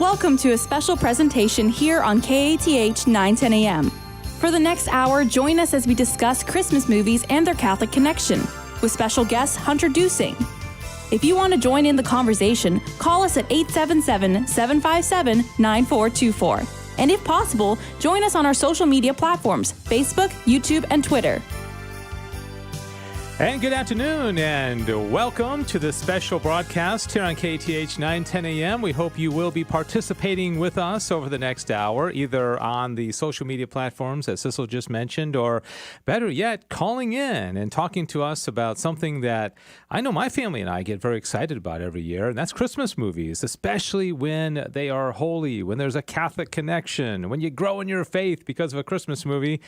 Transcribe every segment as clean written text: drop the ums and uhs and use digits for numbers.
Welcome to a special presentation here on KATH 910 AM. For the next hour, join us as we discuss Christmas movies and their Catholic connection, with special guest Hunter Dusing. If you want to join in the conversation, call us at 877-757-9424. And if possible, join us on our social media platforms, Facebook, YouTube, and Twitter. And good afternoon, and welcome to this special broadcast here on KATH 910 AM. We hope you will be participating with us over the next hour, either on the social media platforms, as Sissel just mentioned, or better yet, calling in and talking to us about something that I know my family and I get very excited about every year, and that's Christmas movies, especially when they are holy, when there's a Catholic connection, when you grow in your faith because of a Christmas movie.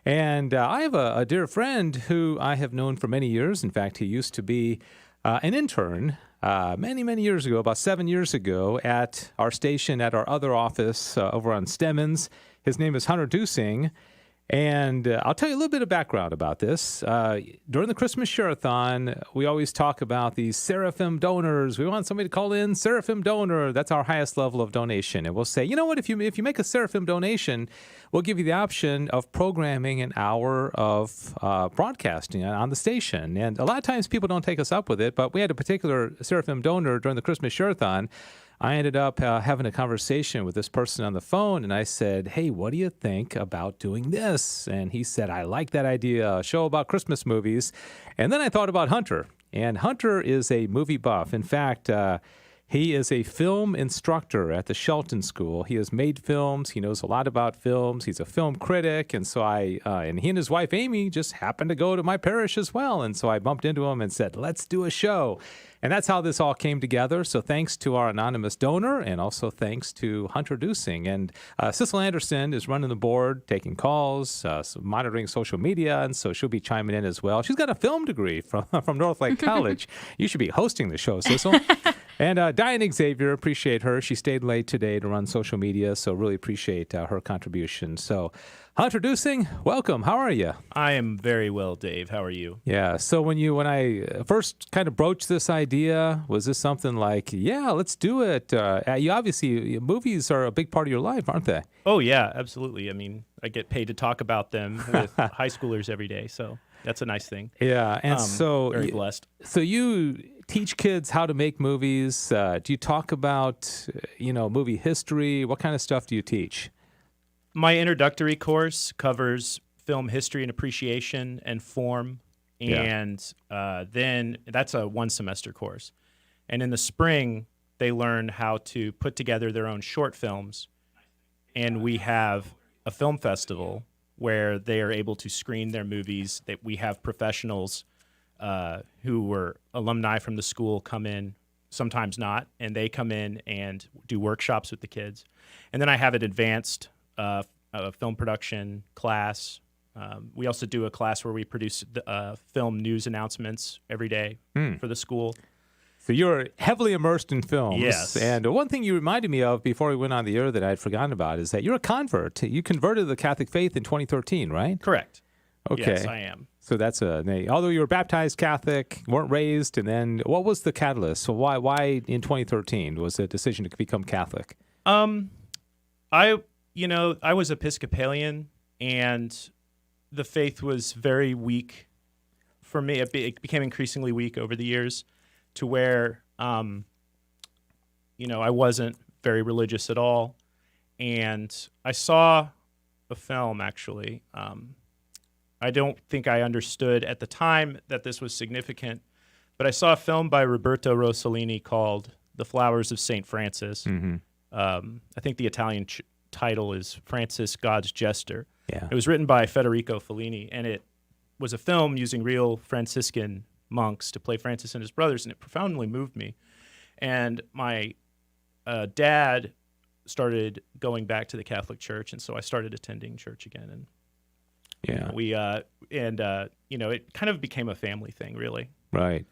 And I have a dear friend who I have known for many years. In fact, he used to be an intern many years ago, about 7 years ago, at our station, at our other office over on Stemmons. His name is Hunter Dusing. And I'll tell you a little bit of background about this. During the Christmas Share-a-thon, we always talk about these Seraphim donors. We want somebody to call in, Seraphim donor. That's our highest level of donation. And we'll say, you know what, if you make a Seraphim donation, we'll give you the option of programming an hour of broadcasting on the station. And a lot of times people don't take us up with it, but we had a particular Seraphim donor during the Christmas Share-a-thon. I ended up having a conversation with this person on the phone, and I said, hey, what do you think about doing this? And he said, I like that idea, a show about Christmas movies. And then I thought about Hunter, and Hunter is a movie buff. In fact, he is a film instructor at the Shelton School. He has made films. He knows a lot about films. He's a film critic. And so and he and his wife, Amy, just happened to go to my parish as well. And so I bumped into him and said, let's do a show. And that's how this all came together. So thanks to our anonymous donor, and also thanks to Hunter Dusing. And Sissel Anderson is running the board, taking calls, monitoring social media, and so she'll be chiming in as well. She's got a film degree from Northlake College. You should be hosting the show, Sissel. And Diane Xavier, appreciate her. She stayed late today to run social media, so really appreciate her contribution. So Hunter Dusing, welcome. How are you? I am very well, Dave. How are you? Yeah. So when I first kind of broached this idea, was this something like, yeah, let's do it? You obviously, movies are a big part of your life, aren't they? Oh, yeah, absolutely. I mean, I get paid to talk about them with high schoolers every day, so that's a nice thing. Yeah. And so very blessed. So you teach kids how to make movies. Do you talk about, movie history? What kind of stuff do you teach? My introductory course covers film history and appreciation and form, and then that's a one-semester course. And in the spring, they learn how to put together their own short films, and we have a film festival where they are able to screen their movies. That we have professionals who were alumni from the school come in, sometimes not, and they come in and do workshops with the kids. And then I have an advanced film production class. We also do a class where we produce film news announcements every day for the school. So you're heavily immersed in films. Yes. And one thing you reminded me of before we went on the air that I'd forgotten about is that you're a convert. You converted to the Catholic faith in 2013, right? Correct. Okay. Yes, I am. So that's although you were baptized Catholic, weren't raised, and then what was the catalyst? So why in 2013 was the decision to become Catholic? I was Episcopalian, and the faith was very weak for me. It became increasingly weak over the years to where, I wasn't very religious at all. And I saw a film, actually. I don't think I understood at the time that this was significant, but I saw a film by Roberto Rossellini called The Flowers of St. Francis. Mm-hmm. I think the Italian title is Francis, God's Jester. Yeah. It was written by Federico Fellini, and it was a film using real Franciscan monks to play Francis and his brothers, and it profoundly moved me. And my dad started going back to the Catholic Church, and so I started attending church again. And it kind of became a family thing, really. Right.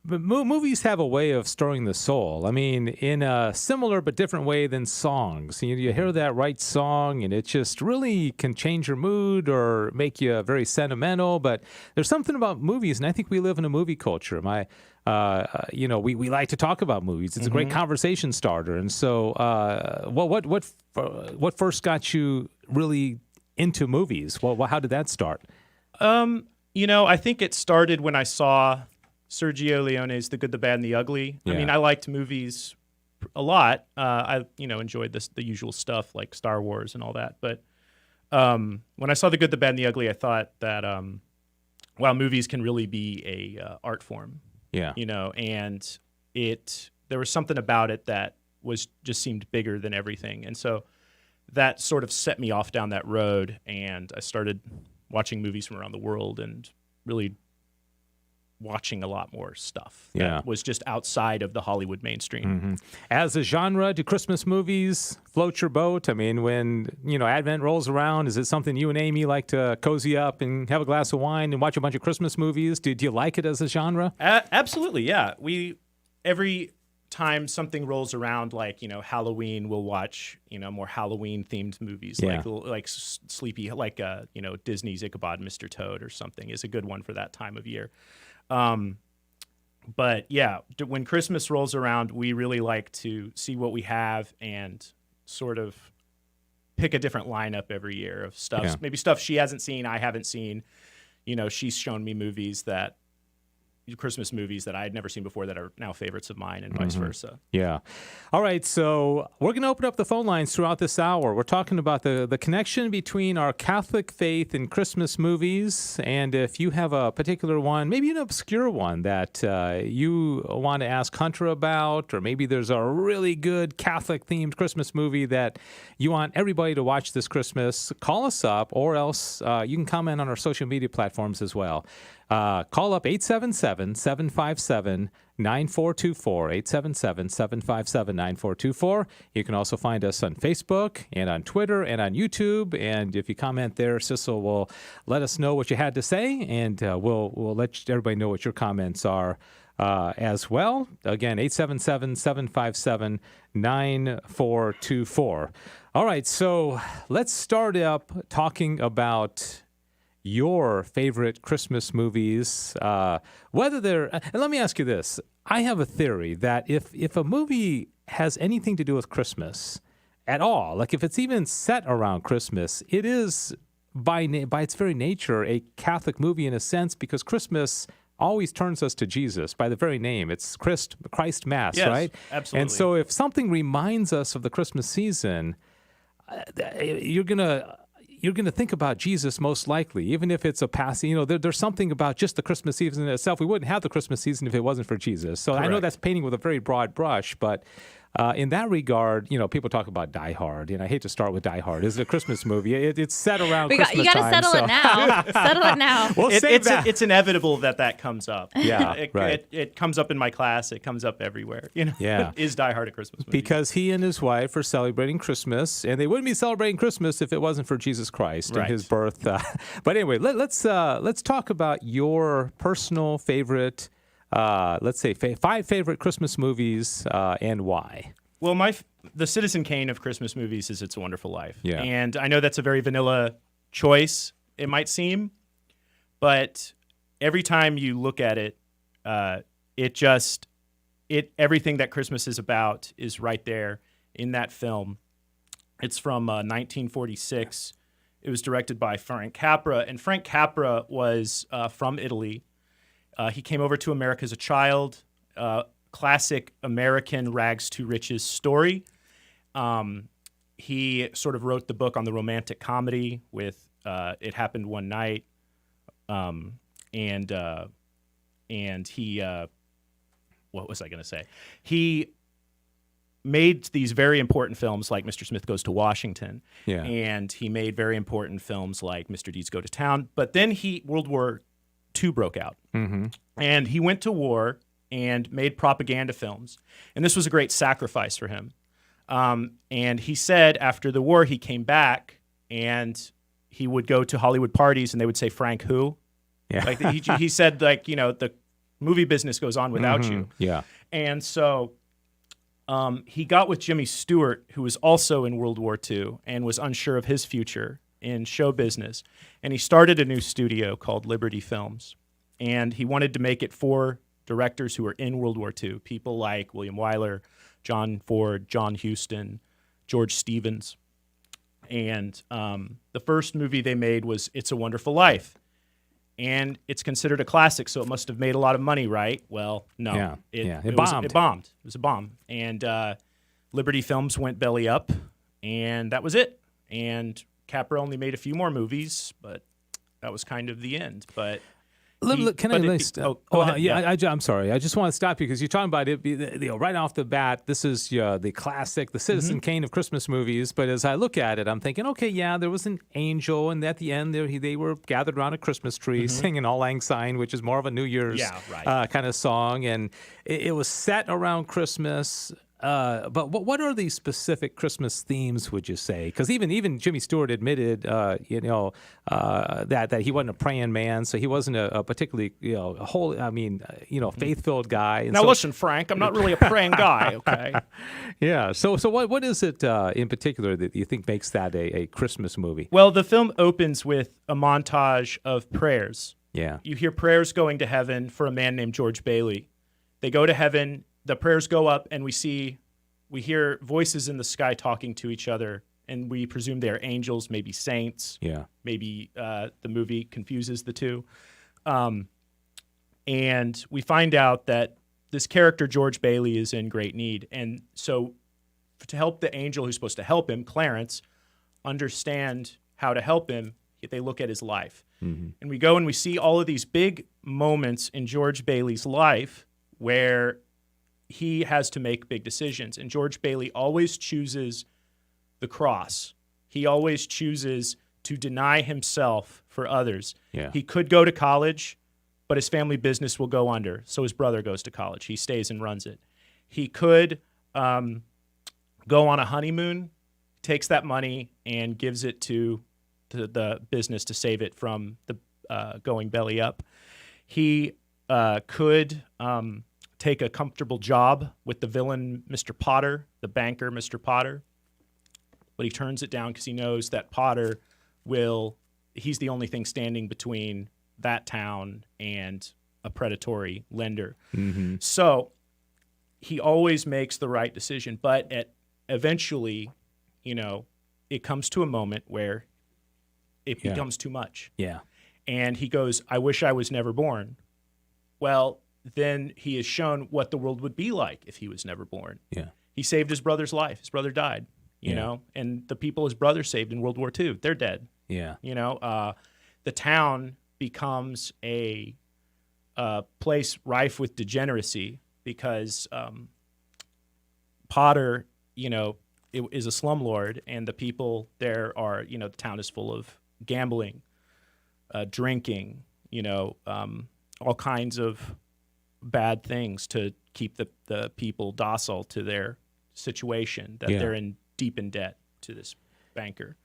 But movies have a way of stirring the soul. I mean, in a similar but different way than songs. You hear that right song, and it just really can change your mood or make you very sentimental. But there's something about movies, and I think we live in a movie culture. We like to talk about movies. It's a great conversation starter. And so, what first got you really into movies? Well, how did that start? I think it started when I saw Sergio Leone's The Good, the Bad, and the Ugly. Yeah. I mean, I liked movies a lot. I enjoyed the usual stuff like Star Wars and all that. But when I saw The Good, the Bad, and the Ugly, I thought that wow, movies can really be a art form. Yeah. And there was something about it that just seemed bigger than everything. And so that sort of set me off down that road, and I started watching movies from around the world and really watching a lot more stuff that was just outside of the Hollywood mainstream. As a genre, do Christmas movies float your boat? I mean, when, Advent rolls around, is it something you and Amy like to cozy up and have a glass of wine and watch a bunch of Christmas movies? Do you like it as a genre? Absolutely, yeah. Every time something rolls around, like, Halloween, we'll watch, more Halloween-themed movies, like Sleepy, like, Disney's Ichabod and Mr. Toad or something is a good one for that time of year. But yeah, when Christmas rolls around, we really like to see what we have and sort of pick a different lineup every year of stuff. Maybe stuff she hasn't seen, I haven't seen. She's shown me Christmas movies that I had never seen before that are now favorites of mine, and vice versa. Yeah. All right, so we're going to open up the phone lines throughout this hour. We're talking about the connection between our Catholic faith and Christmas movies, and if you have a particular one, maybe an obscure one that you want to ask Hunter about, or maybe there's a really good Catholic-themed Christmas movie that you want everybody to watch this Christmas, call us up, or else you can comment on our social media platforms as well. Call up 877-757-9424, 877-757-9424. You can also find us on Facebook and on Twitter and on YouTube. And if you comment there, Sissel will let us know what you had to say, and we'll let everybody know what your comments are as well. Again, 877-757-9424. All right, so let's start up talking about your favorite Christmas movies, whether they're, and let me ask you this. I have a theory that if a movie has anything to do with Christmas at all, like if it's even set around Christmas, it is by its very nature a Catholic movie in a sense, because Christmas always turns us to Jesus by the very name. It's Christ Mass, yes, right? Absolutely. And so if something reminds us of the Christmas season, you're going to think about Jesus most likely, even if it's a passing. There's something about just the Christmas season itself. We wouldn't have the Christmas season if it wasn't for Jesus. So Correct. I know that's painting with a very broad brush, but in that regard, people talk about Die Hard, and I hate to start with Die Hard. It's a Christmas movie. It's set around Christmas You got to time, settle it now. Settle it now. We'll save that. It's inevitable that comes up. Yeah, right. It comes up in my class. It comes up everywhere. Yeah. Is Die Hard a Christmas movie? Because he and his wife are celebrating Christmas, and they wouldn't be celebrating Christmas if it wasn't for Jesus Christ and his birth. But anyway, let's talk about your personal favorite. Let's say 5 favorite Christmas movies and why. Well, the Citizen Kane of Christmas movies is It's a Wonderful Life. Yeah. And I know that's a very vanilla choice, it might seem, but every time you look at it, everything that Christmas is about is right there in that film. It's from 1946. It was directed by Frank Capra, and Frank Capra was from Italy. He came over to America as a child. Classic American rags to riches story. He sort of wrote the book on the romantic comedy with It Happened One Night, and he what was I going to say? He made these very important films like Mr. Smith Goes to Washington, and he made very important films like Mr. Deeds Go to Town. But then World War II broke out, and he went to war and made propaganda films. And this was a great sacrifice for him. And he said after the war, he came back and he would go to Hollywood parties and they would say, Frank who? Yeah. Like he said, like, the movie business goes on without you. Yeah. And so he got with Jimmy Stewart, who was also in World War II and was unsure of his future in show business. And he started a new studio called Liberty Films. And he wanted to make it for directors who were in World War II, people like William Wyler, John Ford, John Huston, George Stevens. And the first movie they made was It's a Wonderful Life. And it's considered a classic, so it must have made a lot of money, right? Well, no. It bombed. It bombed. It was a bomb. And Liberty Films went belly up, and that was it. And Capra only made a few more movies, but that was kind of the end. But I'm sorry. I just want to stop you because you're talking about it. Right off the bat, this is the classic, the Citizen Kane of Christmas movies. But as I look at it, I'm thinking, okay, yeah, there was an angel, and at the end, they were gathered around a Christmas tree singing "Auld Lang Syne," which is more of a New Year's kind of song, and it was set around Christmas. But what are the specific Christmas themes, would you say? Because even Jimmy Stewart admitted, that he wasn't a praying man, so he wasn't a particularly, faith-filled guy. And now, listen, Frank, I'm not really a praying guy, okay? Yeah. So what is it in particular that you think makes that a Christmas movie? Well, the film opens with a montage of prayers. Yeah. You hear prayers going to heaven for a man named George Bailey. They go to heaven. The prayers go up, and we hear voices in the sky talking to each other, and we presume they're angels, maybe saints. Yeah. Maybe the movie confuses the two. And we find out that this character, George Bailey, is in great need. And so to help the angel who's supposed to help him, Clarence, understand how to help him, they look at his life. And we go and we see all of these big moments in George Bailey's life where he has to make big decisions. And George Bailey always chooses the cross. He always chooses to deny himself for others. Yeah. He could go to college, but his family business will go under. So his brother goes to college. He stays and runs it. He could go on a honeymoon, takes that money and gives it to the business to save it from the going belly up. He could take a comfortable job with the villain, Mr. Potter, the banker, Mr. Potter. But he turns it down because he knows that Potter he's the only thing standing between that town and a predatory lender. So he always makes the right decision. But eventually, it comes to a moment where it becomes too much. Yeah. And he goes, I wish I was never born. Well, then he is shown what the world would be like if he was never born. Yeah. He saved his brother's life. His brother died, you know, and the people his brother saved in World War II, they're dead. Yeah. The town becomes a place rife with degeneracy because Potter, is a slumlord, and the people there are, the town is full of gambling, drinking, all kinds of bad things to keep the people docile to their situation, that they're deep in debt to this banker.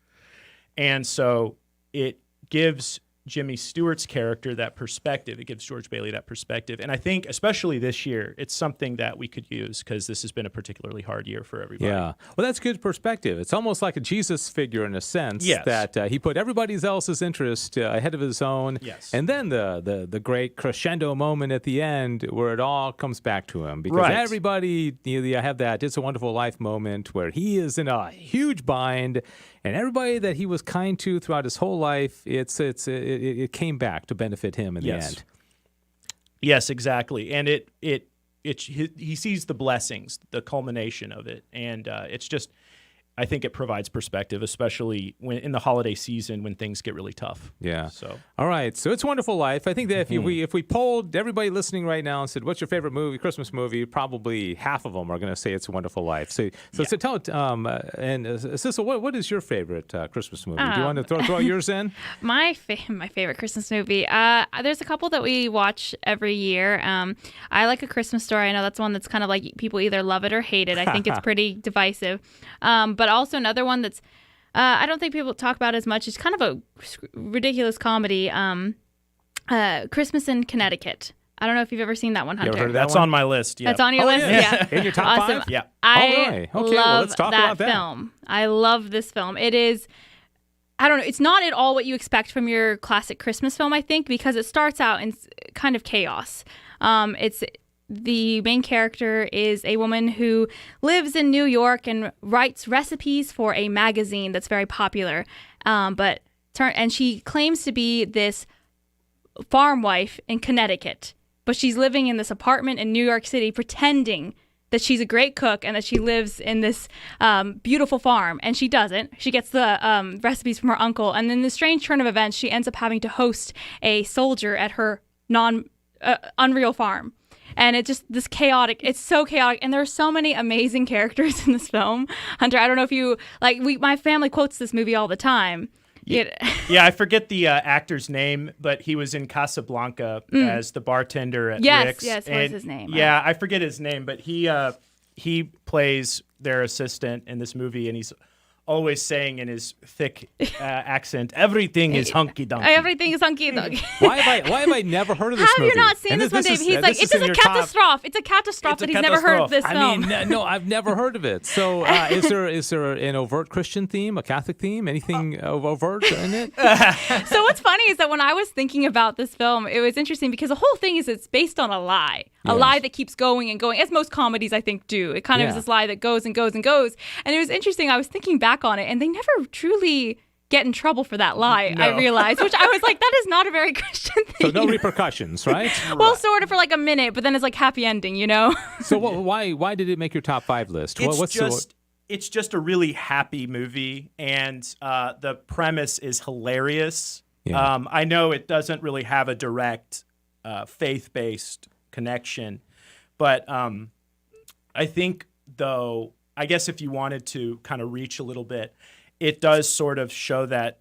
And so it gives Jimmy Stewart's character that perspective. It gives George Bailey that perspective. And I think, especially this year, it's something that we could use because this has been a particularly hard year for everybody. Yeah. Well, that's good perspective. It's almost like a Jesus figure in a sense, that he put everybody else's interest ahead of his own. Yes. And then the great crescendo moment at the end where it all comes back to him. Because everybody, you have that It's a Wonderful Life moment where he is in a huge bind, and everybody that he was kind to throughout his whole life, it came back to benefit him in the end. Yes, exactly. And he sees the blessings, the culmination of it, and it's just, I think it provides perspective, especially when in the holiday season when things get really tough. Yeah. So all right. So It's a Wonderful Life. I think that if we polled everybody listening right now and said, "What's your favorite movie, Christmas movie?" Probably half of them are going to say It's a Wonderful Life. So tell it. And Sissel, what is your favorite Christmas movie? Do you want to throw yours in? My favorite Christmas movie. There's a couple that we watch every year. I like A Christmas Story. I know that's one that's kind of like people either love it or hate it. I think it's pretty divisive. But also another one that's I don't think people talk about as much. It's kind of a ridiculous comedy. Christmas in Connecticut. I don't know if you've ever seen that one, You ever Hunter. heard of that That's one? on my list. Yeah. That's on your Oh, list? it is? Yeah. In your top Awesome. 5? Yeah. I All right. Okay, well, love let's talk that about that. film. I love this film. It is, I don't know, it's not at all what you expect from your classic Christmas film, I think, because it starts out in kind of chaos. It's the main character is a woman who lives in New York and writes recipes for a magazine that's very popular. And she claims to be this farm wife in Connecticut, but she's living in this apartment in New York City pretending that she's a great cook and that she lives in this beautiful farm, and she doesn't. She gets the recipes from her uncle, and in the strange turn of events, she ends up having to host a soldier at her unreal farm. And it's just this chaotic, it's so chaotic. And there are so many amazing characters in this film. Hunter, I don't know if you, my family quotes this movie all the time. Yeah, I forget the actor's name, but he was in Casablanca as the bartender at Rick's. Yes, what is his name? Yeah, I forget his name, but he plays their assistant in this movie, and he's always saying in his thick accent, "Everything is hunky donkey." Everything is hunky donkey. Why have I never heard of this Have movie? you not seen And this one, Dave? He's like, this it's is in a your top- catastrophe. It's a catastrophe It's a that he's never heard of this I film. mean, no, I've never heard of it. So, is there an overt Christian theme, a Catholic theme, anything overt in it? So what's funny is that when I was thinking about this film, it was interesting because the whole thing is it's based on a lie. A Yes. lie that keeps going and going, as most comedies, I think, do. It kind of is this lie that goes and goes and goes. And it was interesting. I was thinking back on it, and they never truly get in trouble for that lie, I realized, which I was like, that is not a very Christian So thing. no repercussions, right? Well, sort of for like a minute, but then it's like happy ending, you know? So why did it make your top 5 list? It's just a really happy movie, and the premise is hilarious. Yeah. I know it doesn't really have a direct faith-based connection, but I think, though, I guess if you wanted to kind of reach a little bit, it does sort of show that,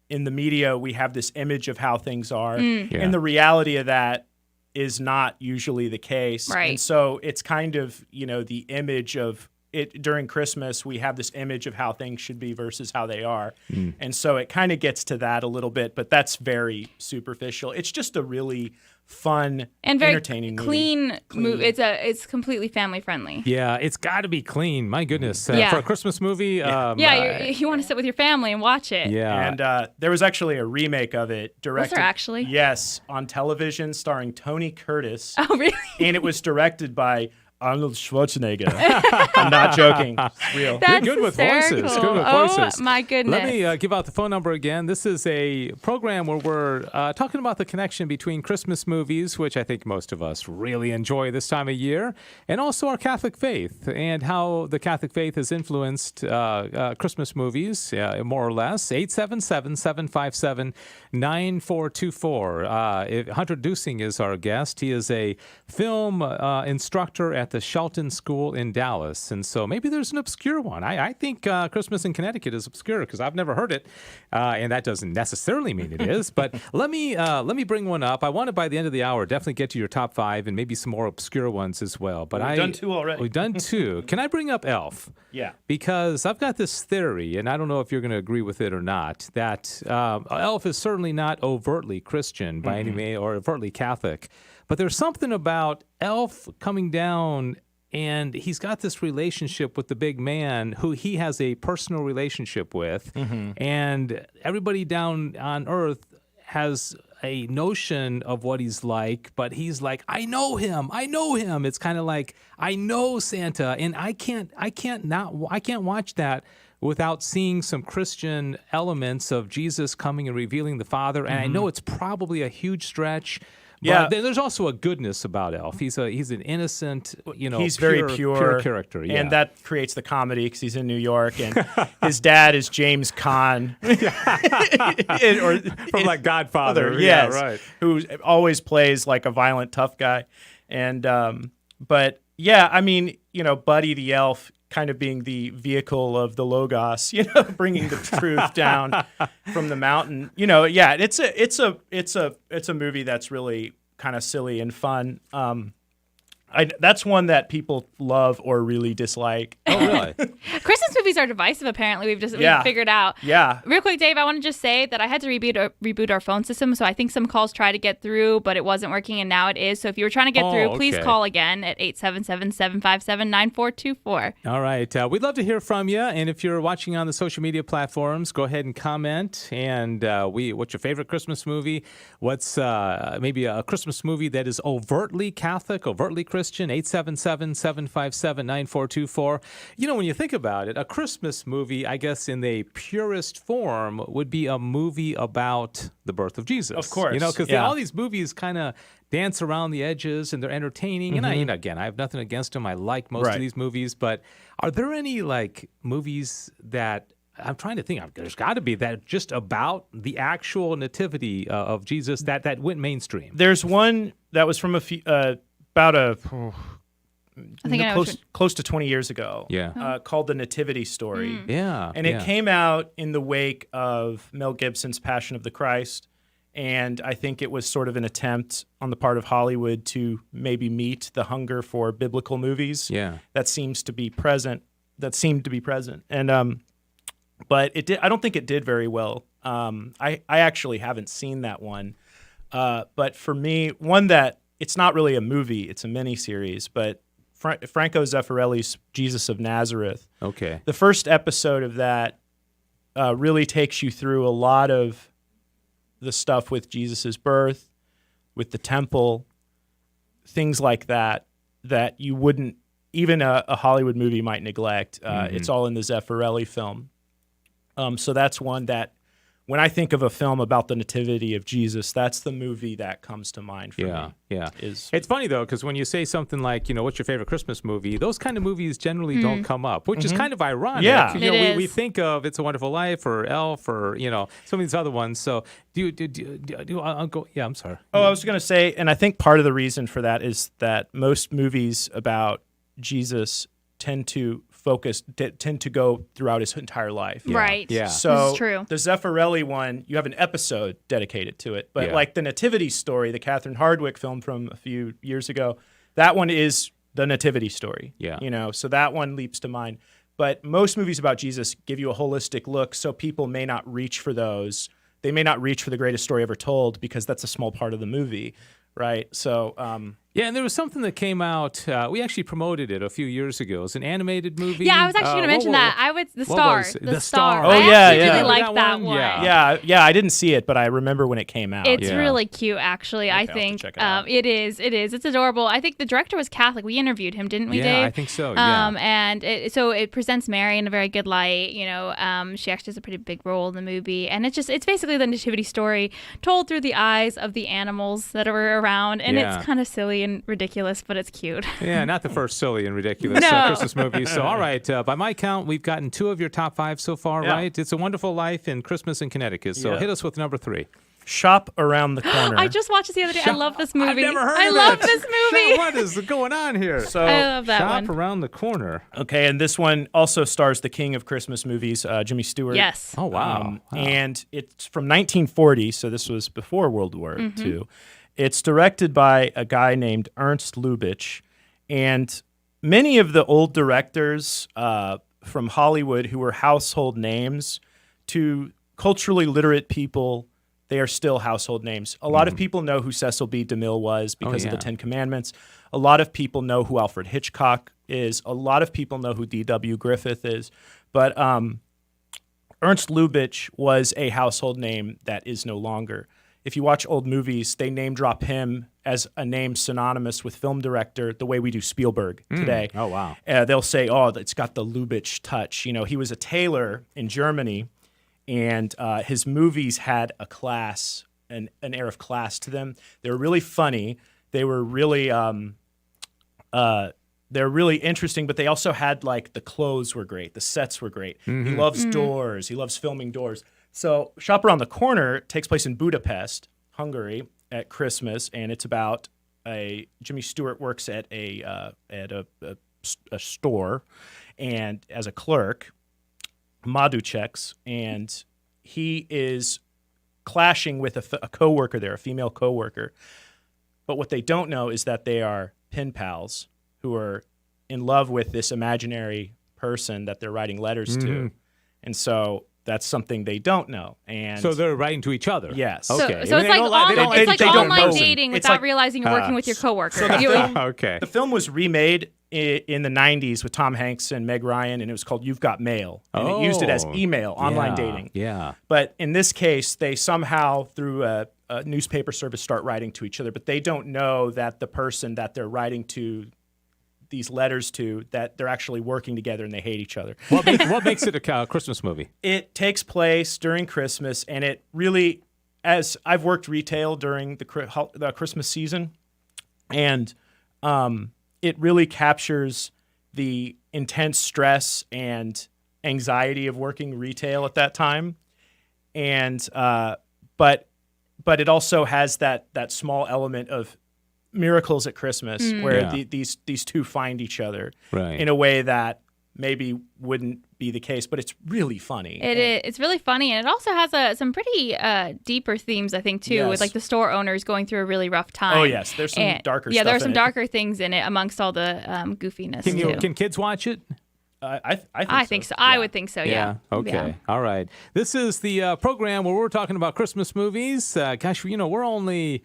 in the media we have this image of how things are, Yeah. and the reality of that is not usually the case. Right. And so it's kind of, the image of it during Christmas, we have this image of how things should be versus how they are. And so it kind of gets to that a little bit, but that's very superficial. It's just a really fun, And very entertaining clean movie. It's completely family friendly. Yeah, it's got to be clean. My goodness. Yeah. For a Christmas movie. You want to sit with your family and watch it. Yeah. And there was actually a remake of it directed. Was there actually? Yes, on television, starring Tony Curtis. Oh, really? And it was directed by Arnold Schwarzenegger. I'm not joking. It's real. That's Good with voices. hysterical. Good with Oh, voices. my goodness. Let me give out the phone number again. This is a program where we're talking about the connection between Christmas movies, which I think most of us really enjoy this time of year, and also our Catholic faith and how the Catholic faith has influenced Christmas movies, more or less. 877-757-9424. Hunter Dusing is our guest. He is a film instructor at the Shelton School in Dallas. And so maybe there's an obscure one. I think Christmas in Connecticut is obscure because I've never heard it. And that doesn't necessarily mean it is. But let me bring one up. I want to, by the end of the hour, definitely get to your top 5 and maybe some more obscure ones as well. But We've done 2 already. We've done 2. Can I bring up Elf? Yeah. Because I've got this theory, and I don't know if you're going to agree with it or not, that Elf is certainly not overtly Christian by any way or overtly Catholic. But there's something about Elf coming down, and he's got this relationship with the big man who he has a personal relationship with. And everybody down on Earth has a notion of what he's like, but he's like, I know him. It's kind of like, I know Santa, and I can't watch that without seeing some Christian elements of Jesus coming and revealing the Father. And I know it's probably a huge stretch. But there's also a goodness about Elf. He's an innocent, he's very pure character. Yeah. And that creates the comedy because he's in New York, and his dad is James Caan, from like Godfather. Yes, Yeah, right. who always plays like a violent tough guy. And but yeah, I mean, Buddy the Elf kind of being the vehicle of the Logos, bringing the truth down from the mountain. It's a movie that's really kind of silly and fun. That's one that people love or really dislike. Oh, really? Christmas movies are divisive, apparently. We've figured out. Yeah. Real quick, Dave, I want to just say that I had to reboot our phone system, so I think some calls tried to get through, but it wasn't working, and now it is. So if you were trying to get through, please call again at 877-757-9424. All right. We'd love to hear from you, and if you're watching on the social media platforms, go ahead and comment. And what's your favorite Christmas movie? What's maybe a Christmas movie that is overtly Catholic, overtly Christian? 877-757-9424. You know, when you think about it, a Christmas movie, I guess in the purest form, would be a movie about the birth of Jesus. Of course. You know, because all these movies kind of dance around the edges and they're entertaining. And I have nothing against them. I like most of these movies. But are there any like movies that I'm trying to think of? There's got to be that just about the actual nativity of Jesus that went mainstream. There's one that was from close to 20 years ago. Yeah. Called The Nativity Story. Yeah. And it came out in the wake of Mel Gibson's Passion of the Christ. And I think it was sort of an attempt on the part of Hollywood to maybe meet the hunger for biblical movies. Yeah. That seemed to be present. And but it did. I don't think it did very well. I actually haven't seen that one. But for me, one that it's not really a movie; it's a miniseries. But Franco Zepharelli's Jesus of Nazareth. Okay. The first episode of that really takes you through a lot of the stuff with Jesus's birth, with the temple, things like that you wouldn't even a Hollywood movie might neglect. It's all in the Zepharelli film. So that's one that when I think of a film about the nativity of Jesus, that's the movie that comes to mind for me. Yeah. It's funny, though, because when you say something like, what's your favorite Christmas movie, those kind of movies generally don't come up, which is kind of ironic. Yeah. We think of It's a Wonderful Life or Elf or, some of these other ones. So I'll go. Yeah, I'm sorry. Oh, I was going to say, and I think part of the reason for that is that most movies about Jesus tend to go throughout his entire life. Yeah. Right. Yeah. So this is true. The Zepharelli one, you have an episode dedicated to it. But like the Nativity Story, the Catherine Hardwicke film from a few years ago, that one is the Nativity Story. Yeah. So that one leaps to mind. But most movies about Jesus give you a holistic look, so people may not reach for those. They may not reach for the greatest story ever told because that's a small part of the movie, right? So and there was something that came out. We actually promoted it a few years ago. It's an animated movie. Yeah, I was actually going to mention that. The Star. The Star. Oh, I yeah, actually yeah. really liked That that one? one. yeah, I didn't see it, but I remember when it came out. It's really cute, actually. I I'll have to think check it out. it is. It's adorable. I think the director was Catholic. We interviewed him, didn't we, Dave? Yeah, I think so. Yeah. And so it presents Mary in a very good light. She actually has a pretty big role in the movie, and it's basically the nativity story told through the eyes of the animals that are around, and it's kind of silly and ridiculous, but it's cute. Yeah, not the first silly and ridiculous Christmas movie. So, all right, by my count, we've gotten 2 of your top 5 so far, right? It's a Wonderful Life and Christmas in Connecticut. So hit us with number 3. Shop Around the Corner. I just watched it the other day. I love this movie. I've never heard of it. I love this movie. What is going on here? So I love that Shop one. Around the Corner. Okay, and this one also stars the king of Christmas movies, Jimmy Stewart. Yes. Oh, wow. And it's from 1940, so this was before World War II. It's directed by a guy named Ernst Lubitsch, and many of the old directors from Hollywood who were household names to culturally literate people, they are still household names. A lot of people know who Cecil B. DeMille was because of the Ten Commandments. A lot of people know who Alfred Hitchcock is. A lot of people know who D.W. Griffith is. But Ernst Lubitsch was a household name that is no longer. If you watch old movies, they name drop him as a name synonymous with film director the way we do Spielberg today. Oh, wow. They'll say, it's got the Lubitsch touch. He was a tailor in Germany, and his movies had a class, an air of class to them. They were really funny. They were really they're really interesting, but they also had, the clothes were great. The sets were great. He loves doors. He loves filming doors. So Shop Around the Corner takes place in Budapest, Hungary, at Christmas, and it's about Jimmy Stewart works at a store, and as a clerk, Madu checks, and he is clashing with a coworker there, a female coworker. But what they don't know is that they are pen pals who are in love with this imaginary person that they're writing letters to. And so that's something they don't know. And so they're writing to each other. Yes. Okay. So it's like online dating It's without like- realizing you're working with your coworker. Okay. The film was remade in the 90s with Tom Hanks and Meg Ryan, and it was called You've Got Mail. And it used it as email, online dating. Yeah. But in this case, they somehow, through a newspaper service, start writing to each other. But they don't know that the person that they're writing to these letters to, that they're actually working together and they hate each other. What makes it a Christmas movie? It takes place during Christmas, and it really, as I've worked retail during the Christmas season, and it really captures the intense stress and anxiety of working retail at that time. And but it also has that small element of miracles at Christmas where these two find each other in a way that maybe wouldn't be the case, but it's really funny. It's really funny, and it also has some pretty deeper themes, I think, too, with like the store owners going through a really rough time. Oh yes, there's some darker stuff. Yeah, there's some darker things in it amongst all the goofiness. Can kids watch it? I think so. Yeah. I would think so. Yeah. Okay. Yeah. All right. This is the program where we're talking about Christmas movies. Gosh, we're only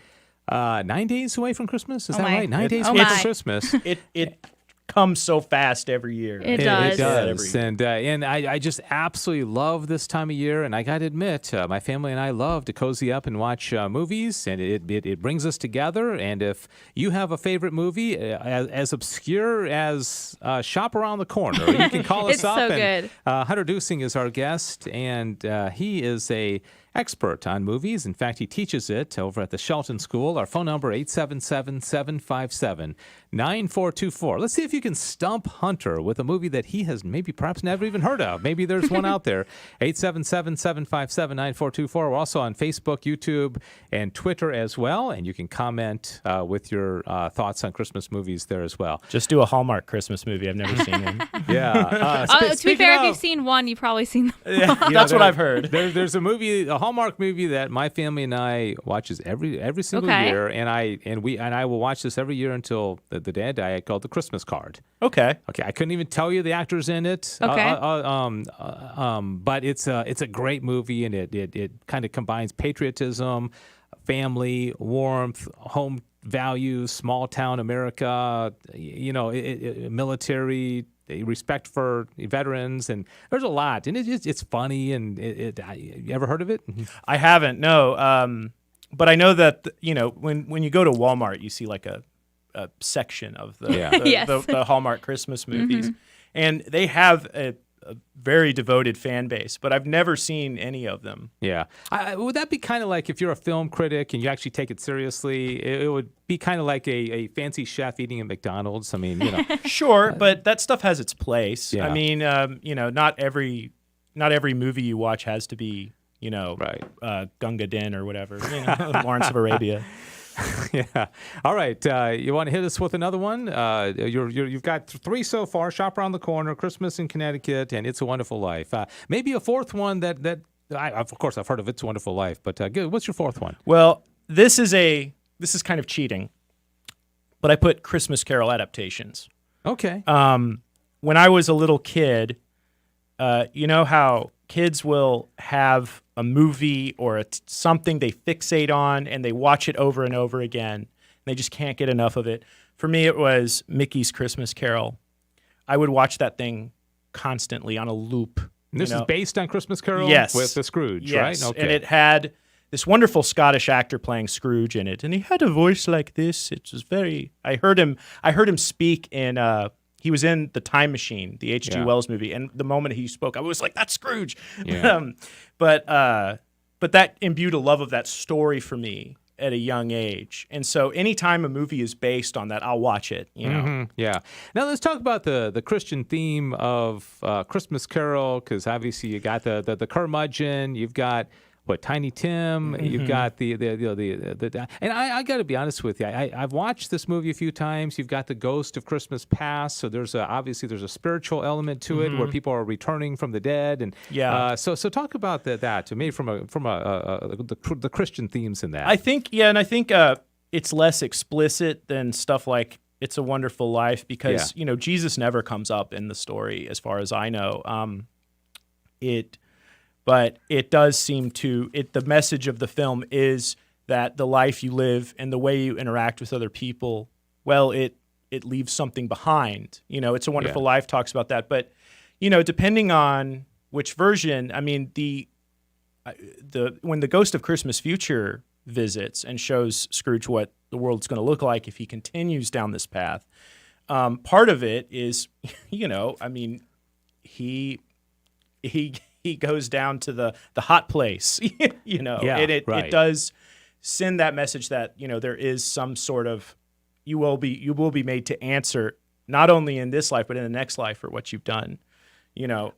9 days away from Christmas. Is that right? 9 days away from Christmas. It comes so fast every year. It does. It does. And I just absolutely love this time of year. And I got to admit, my family and I love to cozy up and watch movies. And it brings us together. And if you have a favorite movie, as obscure as Shop Around the Corner, you can call us It's up. so and, good. Hunter Dusing is our guest. And he is a expert on movies. In fact, he teaches it over at the Shelton School. Our phone number, 877-757-9424. Let's see if you can stump Hunter with a movie that he has perhaps never even heard of. Maybe there's one out there. 877-757-9424. We're also on Facebook, YouTube, and Twitter as well. And you can comment with your thoughts on Christmas movies there as well. Just do a Hallmark Christmas movie. I've never seen it. Yeah. To be fair, if you've seen one, you've probably seen them. That's what I've heard. There's a movie, a Hallmark movie that my family and I watches every single year, and I will watch this every year until the day I die. Called The Christmas Card. Okay. I couldn't even tell you the actors in it. Okay. But it's a great movie, and it kind of combines patriotism, family, warmth, home values, small town America, military, respect for veterans, and there's a lot, and it's funny, and you ever heard of it? I haven't, no. But I know that when you go to Walmart, you see like a section of the Hallmark Christmas movies, and they have a very devoted fan base, but I've never seen any of them. Yeah. Would that be kind of like if you're a film critic and you actually take it seriously, it would be kind of like a fancy chef eating at McDonald's? I mean, Sure, but that stuff has its place. Yeah. I mean, not every movie you watch has to be, Gunga Din or whatever, Lawrence of Arabia. Yeah. All right. You want to hit us with another one? You've got 3 so far: Shop Around the Corner, Christmas in Connecticut, and It's a Wonderful Life. Maybe a fourth one that of course I've heard of It's a Wonderful Life, but what's your fourth one? Well, this is kind of cheating, but I put Christmas Carol adaptations. Okay. When I was a little kid, you know how kids will have a movie or something they fixate on and they watch it over and over again. And they just can't get enough of it. For me, it was Mickey's Christmas Carol. I would watch that thing constantly on a loop. This is based on Christmas Carol? Yes. With the Scrooge, yes. right? Okay. And it had this wonderful Scottish actor playing Scrooge in it. And he had a voice like this. It was I heard him speak in... he was in The Time Machine, the H.G. Wells movie, and the moment he spoke, I was like, "That's Scrooge." Yeah. But that imbued a love of that story for me at a young age, and so anytime a movie is based on that, I'll watch it. Yeah. Now let's talk about the Christian theme of Christmas Carol, because obviously you got the curmudgeon, you've got. Tiny Tim? You've got the and I got to be honest with you. I've watched this movie a few times. You've got the Ghost of Christmas Past, so there's obviously a spiritual element to it where people are returning from the dead, and so talk about that to me from the Christian themes in that. I think it's less explicit than stuff like It's a Wonderful Life because Jesus never comes up in the story as far as I know. But it does seem to the message of the film is that the life you live and the way you interact with other people, well, it leaves something behind. It's a Wonderful Life talks about that, but depending on which version, I mean when the Ghost of Christmas Future visits and shows Scrooge what the world's going to look like if he continues down this path, part of it is, he goes down to the hot place, and it does send that message that there is some sort of you will be made to answer not only in this life but in the next life for what you've done.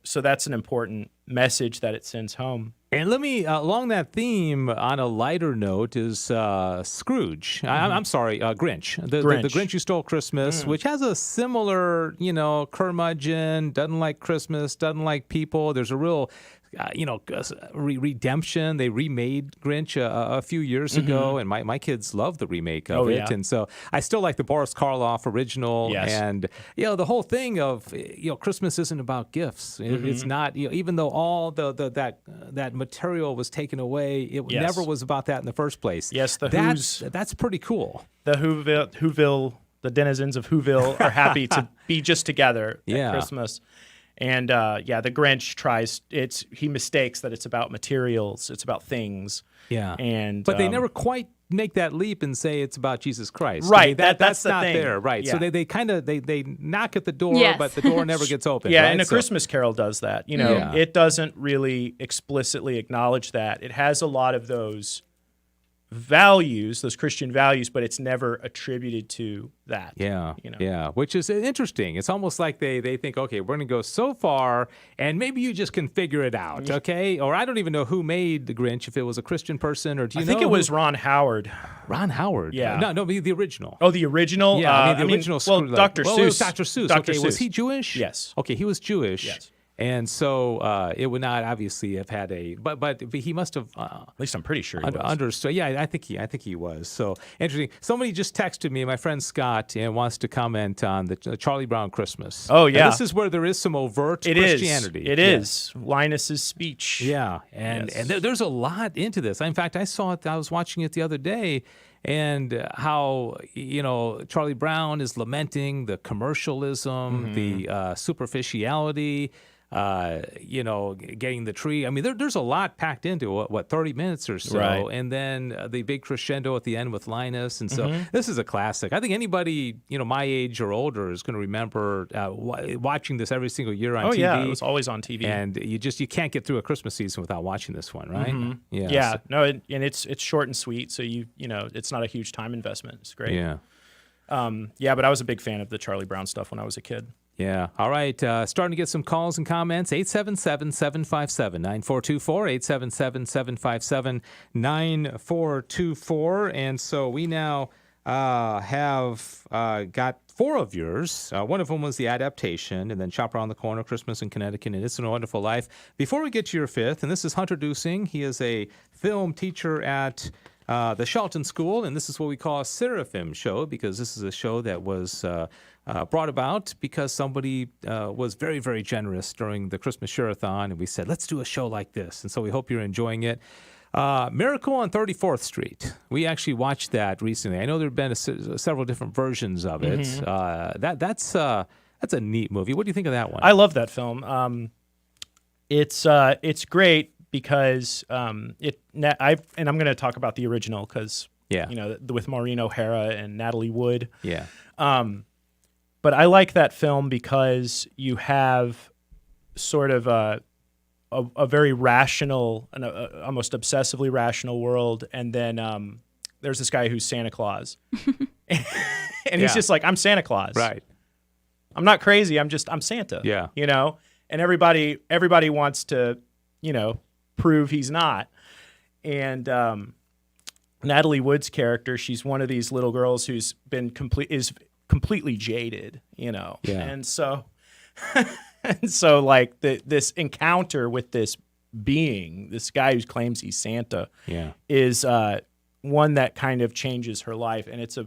So that's an important message that it sends home. And let me, along that theme, on a lighter note, is Scrooge. I'm sorry, Grinch. The Grinch Who Stole Christmas, which has a similar, curmudgeon, doesn't like Christmas, doesn't like people. There's a real, redemption. They remade Grinch a few years ago, and my kids love the remake of it. And so I still like the Boris Karloff original. Yes. And, the whole thing of, Christmas isn't about gifts. It's not, even though all that material was taken away, it never was about that in the first place. Yes, that's pretty cool. The Whoville, the denizens of Whoville are happy to be just together at Christmas. And the Grinch he mistakes that it's about materials, it's about things. Yeah. But they never quite make that leap and say it's about Jesus Christ. Right. I mean, that's the not thing. There. Right. Yeah. So they kind of they knock at the door, but the door never gets open. Yeah. Right? And A Christmas Carol does that. It doesn't really explicitly acknowledge that. It has a lot of those values, those Christian values, but it's never attributed to that. Yeah, which is interesting. It's almost like they think, okay, we're going to go so far, and maybe you just can figure it out, okay? Or I don't even know who made the Grinch, if it was a Christian person, or do you know? I think it was Ron Howard. Ron Howard? Yeah. No, the original. Oh, the original? Yeah, the original. Well, Dr. Seuss. It was Dr. Seuss. Dr. Okay, Seuss. was he Jewish? Yes. Okay, he was Jewish. Yes. And so it would not obviously have had but he must have. At least I'm pretty sure he was. Understood. Yeah, I think he was. So interesting. Somebody just texted me, my friend Scott, and wants to comment on the Charlie Brown Christmas. Oh yeah, and this is where there is some overt Christianity. It is Linus's speech. Yeah, and there's a lot into this. In fact, I saw it. I was watching it the other day. And how, Charlie Brown is lamenting the commercialism, the superficiality, getting the tree. I mean, there's a lot packed into what 30 minutes or so. Right. And then the big crescendo at the end with Linus. And so this is a classic. I think anybody, my age or older is going to remember watching this every single year on TV. Oh, yeah, it was always on TV. And you can't get through a Christmas season without watching this one, right? Yeah. And it's short and sweet, so it's not a huge time investment. It's great. Yeah. But I was a big fan of the Charlie Brown stuff when I was a kid. Yeah. All right. Starting to get some calls and comments. 877-757-9424. 877-757-9424. And so we now have got 4 of yours. One of them was the adaptation, and then Shop Around the Corner, Christmas in Connecticut, and It's a Wonderful Life. Before we get to your 5th, and this is Hunter Dusing. He is a film teacher at the Shelton School, and this is what we call a Seraphim show, because this is a show that was brought about because somebody was very, very generous during the Christmas Share-a-thon, and we said, let's do a show like this. And so we hope you're enjoying it. Miracle on 34th Street. We actually watched that recently. I know there have been several different versions of it. That's a neat movie. What do you think of that one? I love that film. It's great because I'm going to talk about the original because with Maureen O'Hara and Natalie Wood. Yeah. But I like that film because you have sort of a very rational, almost obsessively rational world, and then there's this guy who's Santa Claus, and he's just like, I'm Santa Claus, right? I'm not crazy. I'm Santa. Yeah, and everybody wants to, prove he's not, and Natalie Wood's character, she's one of these little girls who's been completely jaded, and so like this encounter with this being, this guy who claims he's Santa, is one that kind of changes her life, and it's a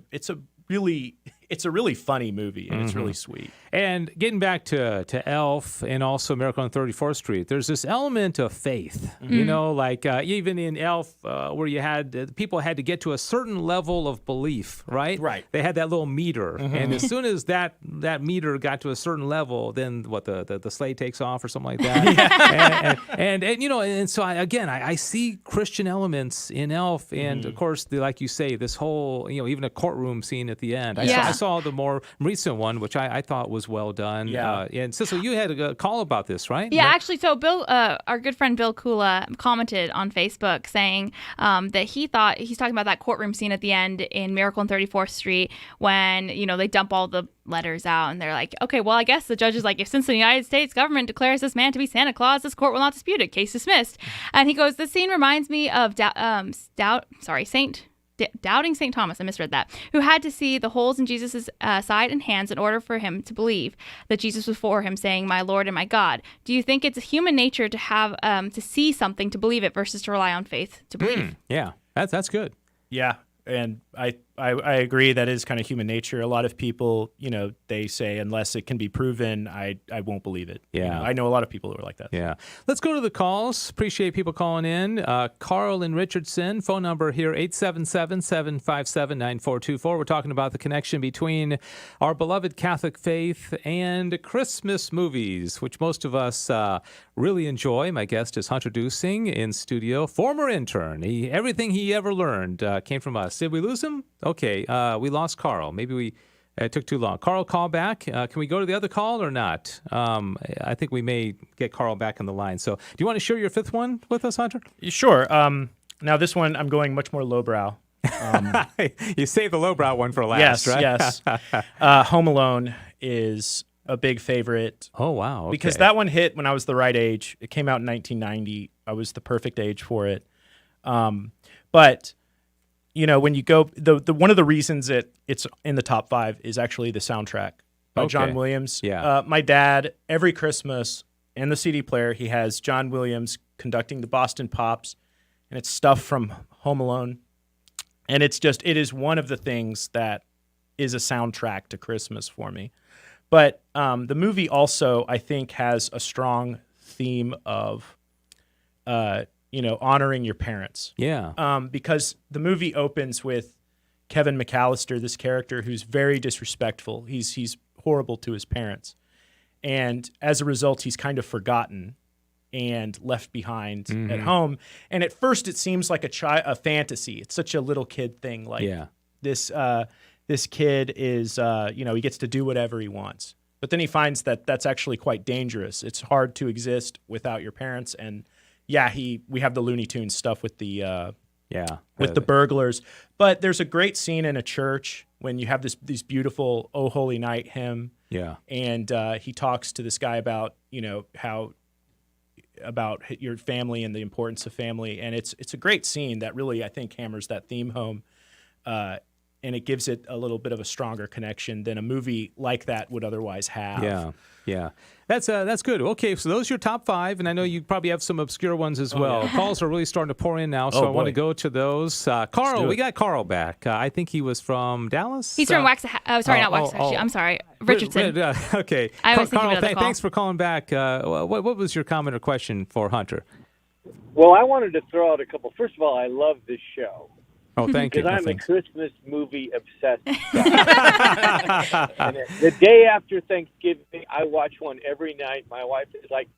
really it's a really funny movie, and it's really sweet. And getting back to Elf and also Miracle on 34th Street, there's this element of faith, you know, like even in Elf, where you had people had to get to a certain level of belief, right? Right. They had that little meter, and as soon as that meter got to a certain level, then the sleigh takes off or something like that. and you know, and so I see Christian elements in Elf, and of course, like you say, this whole, you know, even a courtroom scene at the end. I saw the more recent one, which I thought was well done. Yeah. And Cecil, you had a call about this, right? Yeah, actually, so Bill, our good friend Bill Kula commented on Facebook saying that he thought, he's talking about that courtroom scene at the end in Miracle on 34th Street when, you know, they dump all the letters out and they're like, okay, well, I guess the judge is like, if since the United States government declares this man to be Santa Claus, this court will not dispute it. Case dismissed. And he goes, this scene reminds me of Doubting St. Thomas, I misread that, who had to see the holes in Jesus' side and hands in order for him to believe that Jesus was for him, saying, my Lord and my God. Do you think it's human nature to have to see something to believe it versus to rely on faith to believe? Yeah, that's good. Yeah, and I agree that is kind of human nature. A lot of people, you know, they say unless it can be proven, I won't believe it. Yeah. You know, I know a lot of people who are like that. Yeah. Let's go to the calls. Appreciate people calling in. Carl in Richardson, phone number here, 877-757-9424. We're talking about the connection between our beloved Catholic faith and Christmas movies, which most of us really enjoy. My guest is Hunter Dusing in studio, former intern. Everything he ever learned came from us. Did we lose him? Okay, we lost Carl. Maybe it took too long. Carl, call back. Can we go to the other call or not? I think we may get Carl back on the line. So do you want to share your fifth one with us, Hunter? Sure. Now this one, I'm going much more lowbrow. You saved the lowbrow one for last, right? Yes. Home Alone is a big favorite. Oh, wow. Okay. Because that one hit when I was the right age. It came out in 1990. I was the perfect age for it. But you know, when you go, the one of the reasons it's in the top 5 is actually the soundtrack by John Williams. Yeah. My dad, every Christmas in the CD player, he has John Williams conducting the Boston Pops, and it's stuff from Home Alone. And it is one of the things that is a soundtrack to Christmas for me. But the movie also, I think, has a strong theme of honoring your parents. Yeah. Because the movie opens with Kevin McAllister, this character who's very disrespectful. He's horrible to his parents. And as a result, he's kind of forgotten and left behind at home. And at first it seems like a fantasy. It's such a little kid thing. Like this kid is, he gets to do whatever he wants. But then he finds that that's actually quite dangerous. It's hard to exist without your parents. And we have the Looney Tunes stuff with the the burglars. But there's a great scene in a church when you have these beautiful "O Holy Night" hymn. Yeah, and he talks to this guy about about your family and the importance of family, and it's a great scene that really I think hammers that theme home, and it gives it a little bit of a stronger connection than a movie like that would otherwise have. Yeah. That's good. Okay, so those are your top 5, and I know you probably have some obscure ones as well. Yeah. Calls are really starting to pour in now, so I want to go to those. Carl, we got Carl back. I think he was from Dallas? He's from not Waxahachie. I'm sorry, Richardson. Okay. I was Carl, thinking thanks for calling back. What was your comment or question for Hunter? Well, I wanted to throw out a couple. First of all, I love this show. Oh, thank you. Because I'm a Christmas movie obsessed guy. And the day after Thanksgiving, I watch one every night. My wife is like,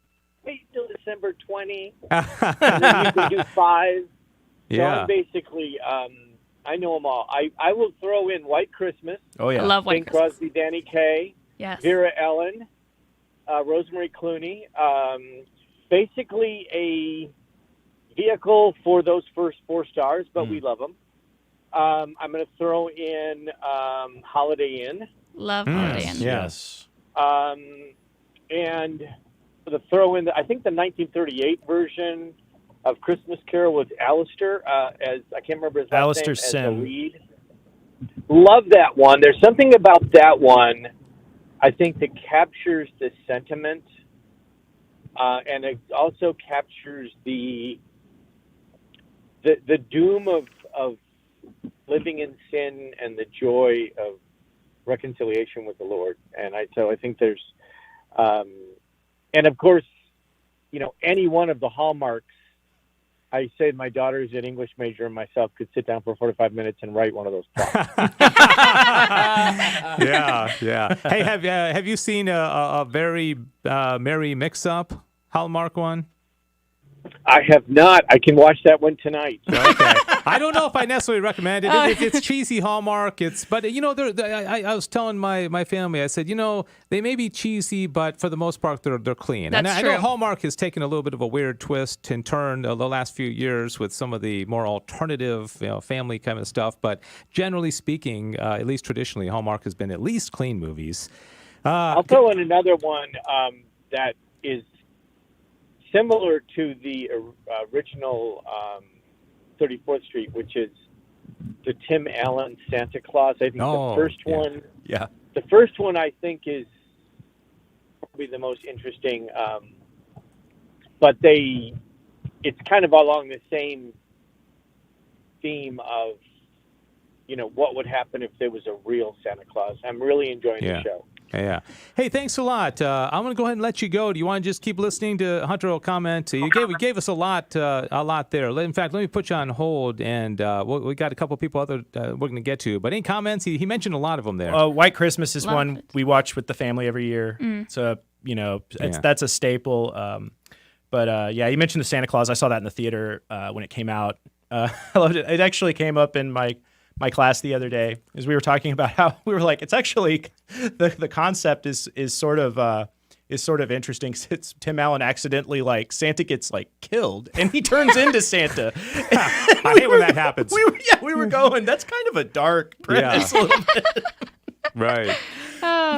wait till December 20, and then you can do 5. So I'm basically, I know them all. I will throw in White Christmas. Oh, yeah. I love White Christmas. Crosby, Danny Kaye, yes. Vera Ellen, Rosemary Clooney. Basically a vehicle for those first 4 stars, but we love them. I'm going to throw in Holiday Inn. Love Holiday Inn. Yes. And for the throw in, I think the 1938 version of Christmas Carol was Alistair, as I can't remember his last Alistair name, Sim. as the lead. Love that one. There's something about that one, I think, that captures the sentiment, and it also captures the doom of living in sin and the joy of reconciliation with the Lord. And so I think there's, and of course, any one of the hallmarks. I say my daughter's an English major and myself could sit down for 45 minutes and write one of those plots. Yeah. Hey, have you seen a very merry mix-up Hallmark one? I have not. I can watch that one tonight. Okay. I don't know if I necessarily recommend it. It's cheesy Hallmark. But I was telling my family, I said, they may be cheesy, but for the most part, they're clean. That's I true. know Hallmark has taken a little bit of a weird twist and turn the last few years with some of the more alternative, family kind of stuff. But generally speaking, at least traditionally, Hallmark has been at least clean movies. I'll throw in another one that is similar to the original 34th Street, which is the Tim Allen Santa Claus. I think the first one. Yeah. The first one I think is probably the most interesting, but it's kind of along the same theme of what would happen if there was a real Santa Claus. I'm really enjoying the show. Yeah. Hey, thanks a lot. I'm going to go ahead and let you go. Do you want to just keep listening to Hunter will comment? You gave us a lot there. In fact, let me put you on hold, and we got a couple of people we're going to get to. But any comments? He mentioned a lot of them there. White Christmas is one we watch with the family every year. So that's a staple. But you mentioned the Santa Claus. I saw that in the theater when it came out. I loved it. It actually came up in my class the other day as we were talking about how we were like, it's actually the concept is sort of interesting. It's Tim Allen accidentally Santa gets killed and he turns into Santa. I hate when that happens. We were going, that's kind of a dark premise a little bit. Right.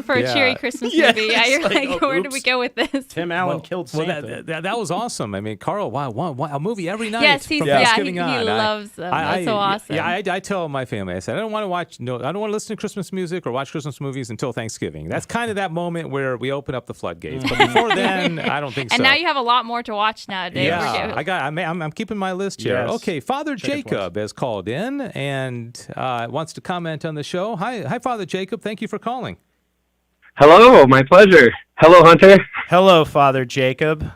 For a cheery Christmas movie. Yeah, you're where did we go with this? Tim Allen killed Santa. Well, that was awesome. I mean, Carl, wow, a movie every night. Yes, from Thanksgiving he on. loves them. That's so awesome. Yeah, I tell my family, I said, I don't want to listen to Christmas music or watch Christmas movies until Thanksgiving. That's kind of that moment where we open up the floodgates. But before then, I don't think so. And now you have a lot more to watch nowadays. Yeah, I'm keeping my list here. Yes. Okay, Father Jacob has called in and wants to comment on the show. Hi, Father Jacob. Thank you for calling. Hello, my pleasure. Hello, Hunter. Hello, Father Jacob.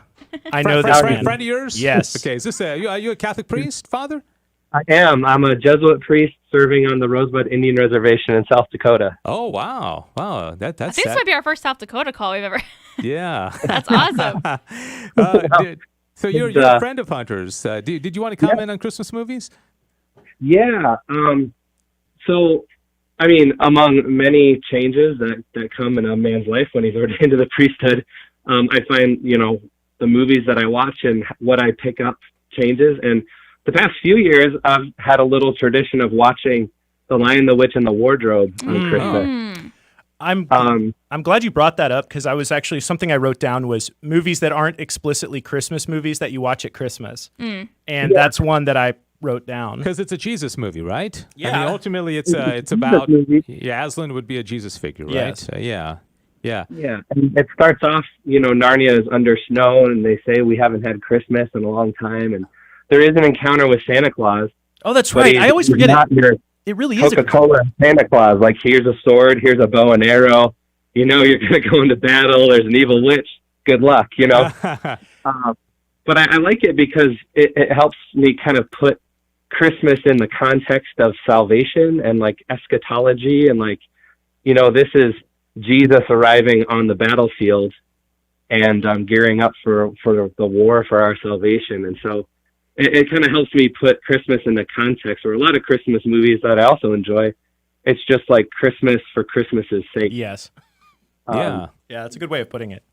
I know this man. Friend of yours? Yes. Okay, is this are you a Catholic priest, Father? I am. I'm a Jesuit priest serving on the Rosebud Indian Reservation in South Dakota. Oh, wow. That's I think this might be our first South Dakota call we've ever. Yeah. That's awesome. So you're a friend of Hunter's. Did you want to comment on Christmas movies? Yeah. So, I mean, among many changes that come in a man's life when he's ordained into the priesthood, I find, the movies that I watch and what I pick up changes. And the past few years, I've had a little tradition of watching The Lion, the Witch, and the Wardrobe on Christmas. I'm glad you brought that up because I was actually, something I wrote down was movies that aren't explicitly Christmas movies that you watch at Christmas. And that's one that I wrote down. Because it's a Jesus movie, right? Yeah. I mean, ultimately, it's about Aslan would be a Jesus figure, right? Yes. Yeah. Yeah. And it starts off, Narnia is under snow, and they say we haven't had Christmas in a long time, and there is an encounter with Santa Claus. Oh, that's right. I always forget it. It really is Coca-Cola Santa Claus. Like, here's a sword, here's a bow and arrow. You're going to go into battle. There's an evil witch. Good luck, But I like it because it helps me kind of put Christmas in the context of salvation and eschatology and this is Jesus arriving on the battlefield and gearing up for the war for our salvation. And so it kind of helps me put Christmas in the context, or a lot of Christmas movies that I also enjoy. It's just like Christmas for Christmas's sake. Yes. Yeah, that's a good way of putting it.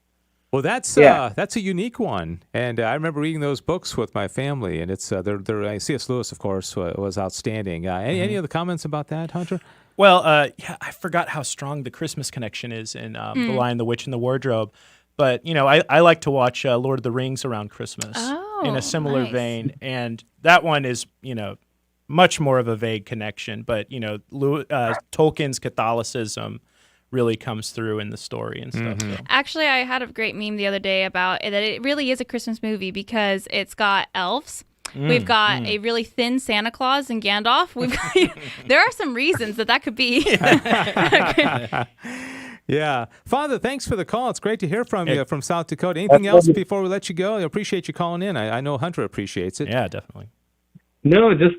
Well, that's a unique one, and I remember reading those books with my family, and it's C.S. Lewis, of course, was outstanding. Any other comments about that, Hunter? Well, I forgot how strong the Christmas connection is in The Lion, the Witch, and the Wardrobe, but I like to watch Lord of the Rings around Christmas in a similar vein, and that one is much more of a vague connection, but Tolkien's Catholicism really comes through in the story and stuff. So. Actually, I had a great meme the other day about that it really is a Christmas movie because it's got elves. We've got a really thin Santa Claus and Gandalf. We've got, there are some reasons that could be. Yeah. Father, thanks for the call. It's great to hear from you from South Dakota. Anything else before we let you go? I appreciate you calling in. I know Hunter appreciates it. Yeah, definitely. No, just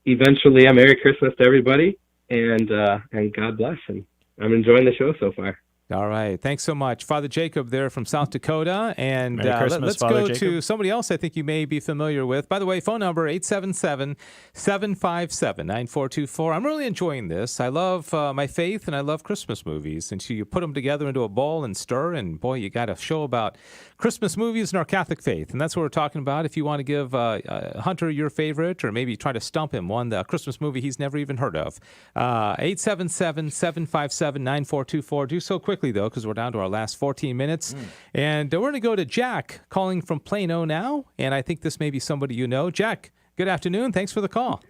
eventually a Merry Christmas to everybody, and God bless. And I'm enjoying the show so far. All right. Thanks so much. Father Jacob there from South Dakota. And Merry Christmas, let's Father go Jacob. to somebody else I think you may be familiar with. By the way, phone number 877-757-9424. I'm really enjoying this. I love my faith and I love Christmas movies. And so you put them together into a bowl and stir, and boy, you got a show about Christmas movies and our Catholic faith. And that's what we're talking about. If you want to give Hunter your favorite, or maybe try to stump him the Christmas movie he's never even heard of, 877-757-9424. Do so quickly, though, because we're down to our last 14 minutes. And we're going to go to Jack calling from Plano now. And I think this may be somebody you know. Jack, good afternoon. Thanks for the call.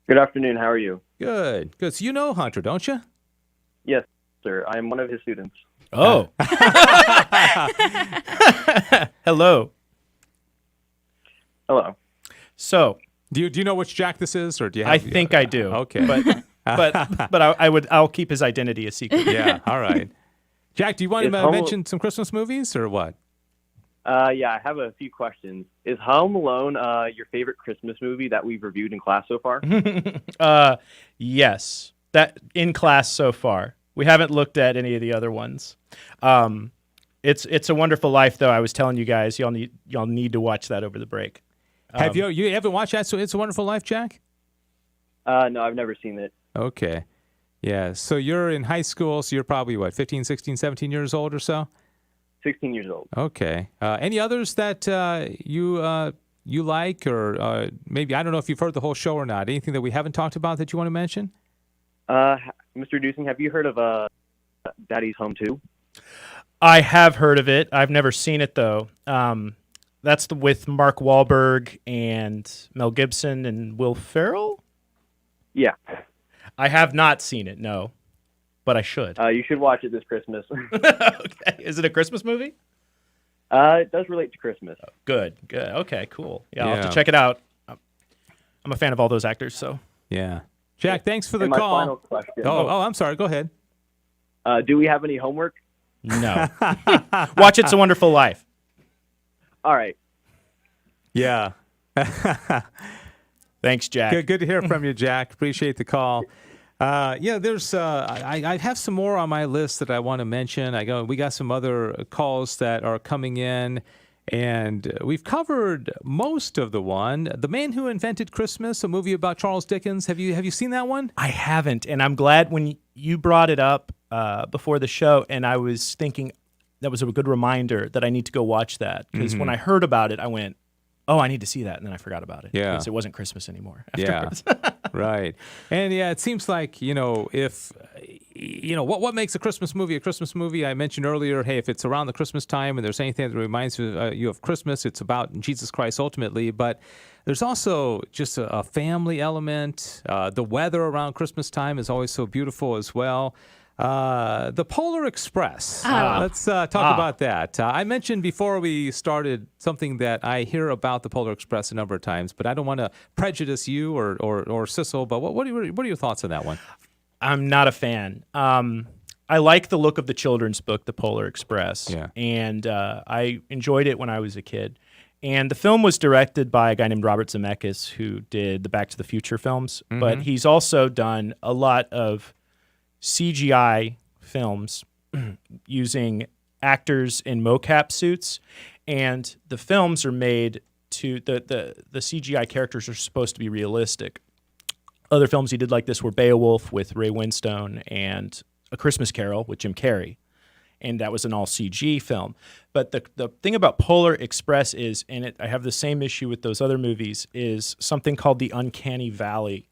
Good afternoon. How are you? Good. Good. So you know Hunter, don't you? Yes, sir. I'm one of his students. Oh. Hello. Hello. So, Do you know which Jack this is, or do you? I think I do. Okay. But I'll keep his identity a secret. Yeah. All right. Jack, do you want to Home- mention some Christmas movies or what? Yeah, I have a few questions. Is Home Alone your favorite Christmas movie that we've reviewed in class so far? Yes. That in class so far. We haven't looked at any of the other ones. It's a Wonderful Life, though. I was telling you guys, y'all need to watch that over the break. Have you haven't watched that? So It's a Wonderful Life, Jack? No, I've never seen it. Okay. Yeah. So you're in high school, so you're probably, 15, 16, 17 years old or so? 16 years old. Okay. Any others that you like, or maybe, I don't know if you've heard the whole show or not. Anything that we haven't talked about that you want to mention? Mr. Dusing, have you heard of Daddy's Home 2? I have heard of it. I've never seen it, though. That's with Mark Wahlberg and Mel Gibson and Will Ferrell? Yeah. I have not seen it, no. But I should. You should watch it this Christmas. Okay. Is it a Christmas movie? It does relate to Christmas. Good. Okay, cool. Yeah, I'll have Yeah. to check it out. I'm a fan of all those actors, so. Yeah. Jack, thanks for the And my call. final question. I'm sorry. Go ahead. Do we have any homework? No. Watch It's a Wonderful Life. All right. Yeah. Thanks, Jack. Good to hear from you, Jack. Appreciate the call. There's I have some more on my list that I want to mention. We got some other calls that are coming in, and we've covered most of the one. The Man Who Invented Christmas, a movie about Charles Dickens. Have you seen that one? I haven't, and I'm glad when you brought it up before the show, and I was thinking that was a good reminder that I need to go watch that, because when I heard about it, I went, oh, I need to see that, and then I forgot about it. Yeah. Because it wasn't Christmas anymore Yeah, afterwards. right. And yeah, it seems like, if, what makes a Christmas movie? I mentioned earlier, hey, if it's around the Christmas time and there's anything that reminds you of Christmas, it's about Jesus Christ ultimately. But there's also just a family element. The weather around Christmas time is always so beautiful as well. The Polo Express. Let's talk about that. I mentioned before we started something that I hear about the Polar Express a number of times, but I don't want to prejudice you or Sissel. But what are your thoughts on that one? I'm not a fan. I like the look of the children's book, The Polar Express. Yeah. And I enjoyed it when I was a kid. And the film was directed by a guy named Robert Zemeckis, who did the Back to the Future films. Mm-hmm. But he's also done a lot of CGI films using actors in mocap suits, and the films are made to the CGI characters are supposed to be realistic. Other films he did like this were Beowulf with Ray Winstone and A Christmas Carol with Jim Carrey, and that was an all CG film. But the thing about Polar Express is, and I have the same issue with those other movies, is something called the uncanny valley,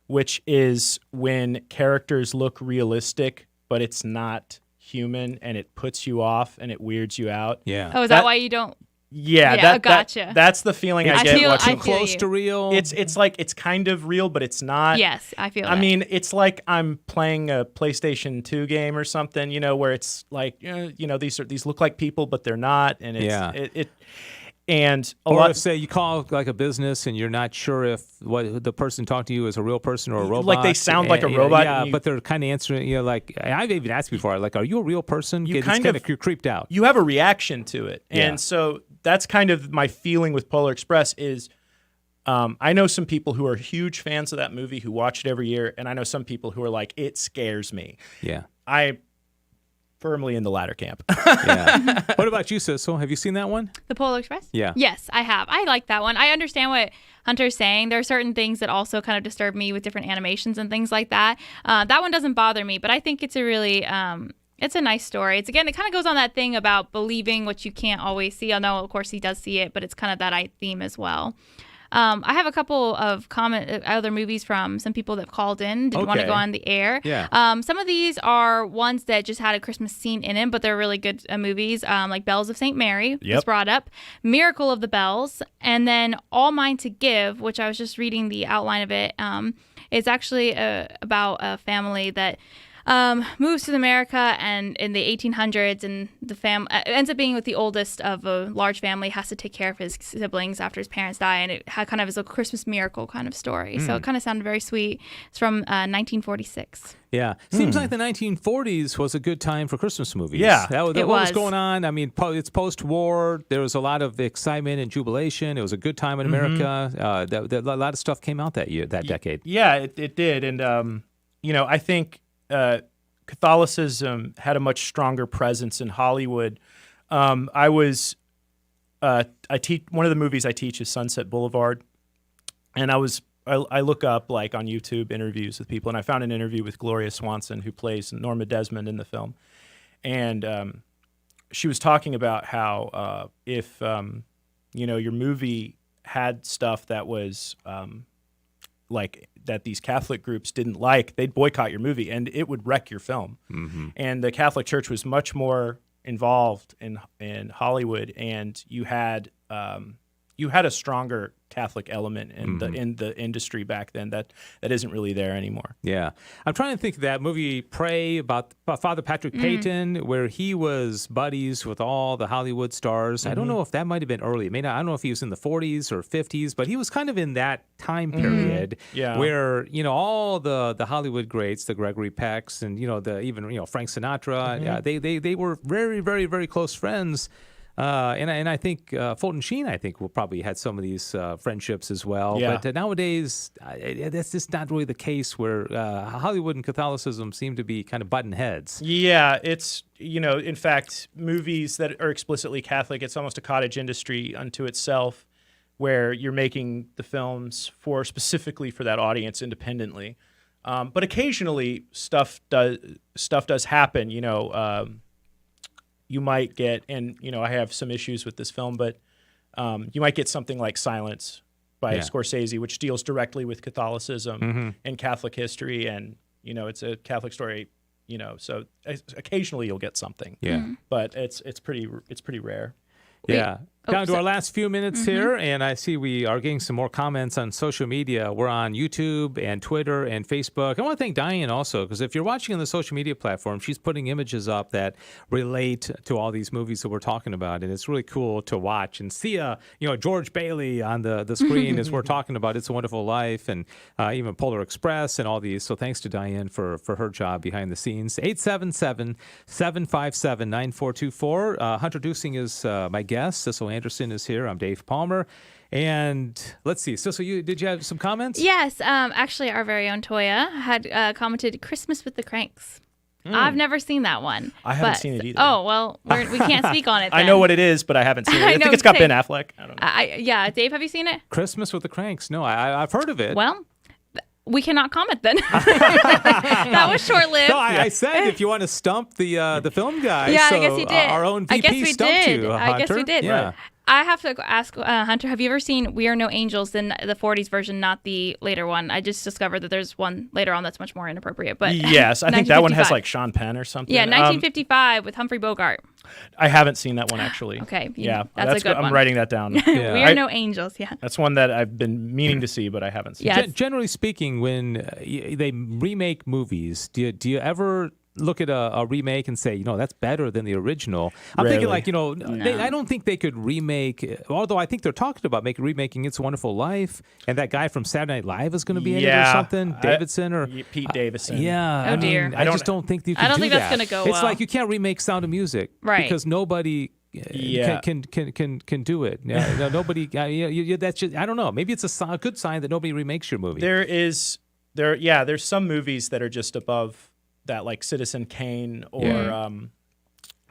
which is when characters look realistic, but it's not human, and it puts you off and it weirds you out. Yeah. Oh, is that why you don't? Yeah, gotcha. That's the feeling I get watching. I feel Close you. to real. It's like it's kind of real, but it's not. Yes, I feel I that. mean, it's like I'm playing a PlayStation 2 game or something, where it's like, these look like people, but they're not, and it's, Yeah. And or if, say, you call like a business and you're not sure if what the person talking to you is a real person or a robot. Like they sound like a robot. Yeah, but they're kind of answering, like I've even asked before, like, are you a real person? You're creeped out. You have a reaction to it. Yeah. And so that's kind of my feeling with Polar Express is I know some people who are huge fans of that movie who watch it every year, and I know some people who are like, it scares me. Yeah. I firmly in the latter camp. Yeah. What about you, Sissel? Have you seen that one? The Polo Express? Yeah. Yes, I have. I like that one. I understand what Hunter's saying. There are certain things that also kind of disturb me with different animations and things like that. That one doesn't bother me, but I think it's a really it's a nice story. It kind of goes on that thing about believing what you can't always see. Although, of course, he does see it, but it's kind of that theme as well. I have a couple of other movies from some people that have called in. Didn't want to go on the air. Yeah. Some of these are ones that just had a Christmas scene in it, but they're really good movies. Like Bells of St. Mary was brought up, Miracle of the Bells, and then All Mine to Give, which I was just reading the outline of it. It's actually about a family that moves to America and in the 1800s, and the ends up being with the oldest of a large family, has to take care of his siblings after his parents die, and it kind of is a Christmas miracle kind of story. So it kind of sounded very sweet. It's from 1946. Yeah. Seems like the 1940s was a good time for Christmas movies. Yeah. What was going on? I mean, it's post-war. There was a lot of excitement and jubilation. It was a good time in America. A lot of stuff came out that decade. Yeah, it did. And, I think Catholicism had a much stronger presence in Hollywood. I teach one of the movies I teach is Sunset Boulevard, and I look up like on YouTube interviews with people, and I found an interview with Gloria Swanson, who plays Norma Desmond in the film, and she was talking about how if your movie had stuff that was like that these Catholic groups didn't like, they'd boycott your movie and it would wreck your film. Mm-hmm. And the Catholic Church was much more involved in Hollywood, and you had a stronger Catholic element in the industry back then that isn't really there anymore. Yeah. I'm trying to think of that movie Pray about Father Patrick Peyton, where he was buddies with all the Hollywood stars. I don't know if that might have been early. I don't know if he was in the 40s or 50s, but he was kind of in that time period where, all the Hollywood greats, the Gregory Pecks and, even Frank Sinatra, they were very, very, very close friends. And I think Fulton Sheen, will probably had some of these friendships as well. Yeah. But nowadays, that's just not really the case, where Hollywood and Catholicism seem to be kind of button heads. Yeah, it's, in fact, movies that are explicitly Catholic, it's almost a cottage industry unto itself, where you're making the films specifically for that audience independently. But occasionally stuff does happen, you might get, and I have some issues with this film, but you might get something like Silence by Scorsese, which deals directly with Catholicism and Catholic history, and it's a Catholic story, so occasionally you'll get something. Yeah, but it's pretty rare. Yeah. Down to our last few minutes here, and I see we are getting some more comments on social media. We're on YouTube and Twitter and Facebook. I want to thank Diane also, because if you're watching on the social media platform, she's putting images up that relate to all these movies that we're talking about, and it's really cool to watch and see George Bailey on the screen as we're talking about It's a Wonderful Life, and even Polar Express and all these. So thanks to Diane for her job behind the scenes. 877-757-9424. Hunter Dusing is my guest. Sissel Anderson is here. I'm Dave Palmer. And let's see. Sissel, did you have some comments? Yes. Actually, our very own Toya had commented Christmas with the Cranks. I've never seen that one. I haven't seen it either. Oh, well, we can't speak on it then. I know what it is, but I haven't seen it. I think it's got Ben Affleck. I don't know. Yeah. Dave, have you seen it? Christmas with the Cranks. No, I've heard of it. Well, we cannot comment then. That was short-lived. No, I said if you want to stump the film guy. Yeah, so I guess you did. Our own VP stumped you, Hunter. I guess we did. Yeah. I have to ask Hunter, have you ever seen We Are No Angels, in the 40s version, not the later one? I just discovered that there's one later on that's much more inappropriate. But yes, I think that one has like Sean Penn or something. Yeah, 1955 with Humphrey Bogart. I haven't seen that one, actually. Okay. That's a good one. I'm writing that down. We Are No Angels, yeah. That's one that I've been meaning to see, but I haven't seen. Yes. Generally speaking, when they remake movies, do you ever look at a remake and say, that's better than the original. I'm thinking like, I don't think they could remake, although I think they're talking about remaking It's a Wonderful Life, and that guy from Saturday Night Live is going to be in it or something, Davidson or Pete Davidson. Yeah. Oh, dear. I just don't think you can do that. I don't think that's going to go well. It's like you can't remake Sound of Music. Right. Because nobody can do it. Nobody. That's just, I don't know. Maybe it's a good sign that nobody remakes your movie. There's some movies that are just above that, like Citizen Kane or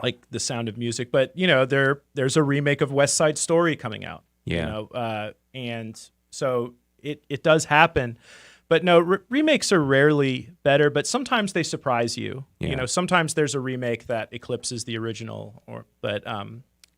like The Sound of Music. But there's a remake of West Side Story coming out. Yeah. And so it does happen. But no, remakes are rarely better, but sometimes they surprise you. Yeah. Sometimes there's a remake that eclipses the original, but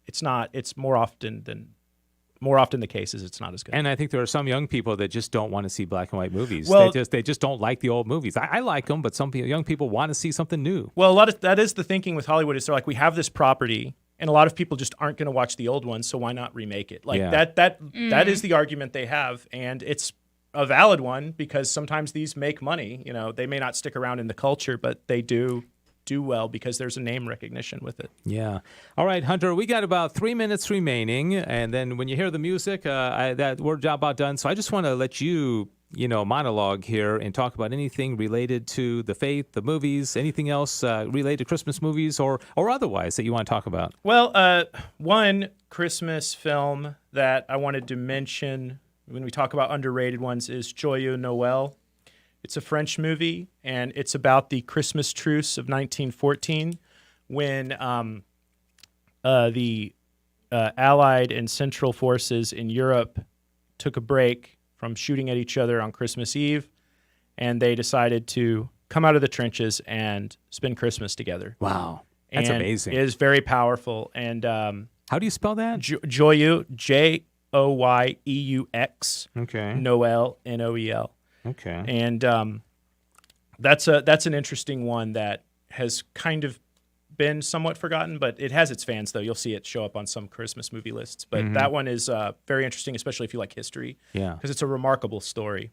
it's not. It's more often the case is it's not as good. And I think there are some young people that just don't want to see black and white movies. Well, they just don't like the old movies. I like them, but some young people want to see something new. Well, that is the thinking with Hollywood. Is they're like, we have this property, and a lot of people just aren't going to watch the old ones, so why not remake it? Like that is the argument they have, and it's a valid one because sometimes these make money. They may not stick around in the culture, but they do well because there's a name recognition with it. Yeah. All right, Hunter, we got about 3 minutes remaining, and then when you hear the music, we're about done. So I just want to let you, monologue here and talk about anything related to the faith, the movies, anything else related to Christmas movies or otherwise that you want to talk about. Well, one Christmas film that I wanted to mention when we talk about underrated ones is Joyou Noel. It's a French movie, and it's about the Christmas truce of 1914 when the Allied and Central forces in Europe took a break from shooting at each other on Christmas Eve, and they decided to come out of the trenches and spend Christmas together. Wow. That's amazing. It is very powerful. And how do you spell that? Joyou, Joyeux. Okay. Noel, Noel. Okay. And that's an interesting one that has kind of been somewhat forgotten, but it has its fans, though. You'll see it show up on some Christmas movie lists. But that one is very interesting, especially if you like history. Yeah. Because it's a remarkable story.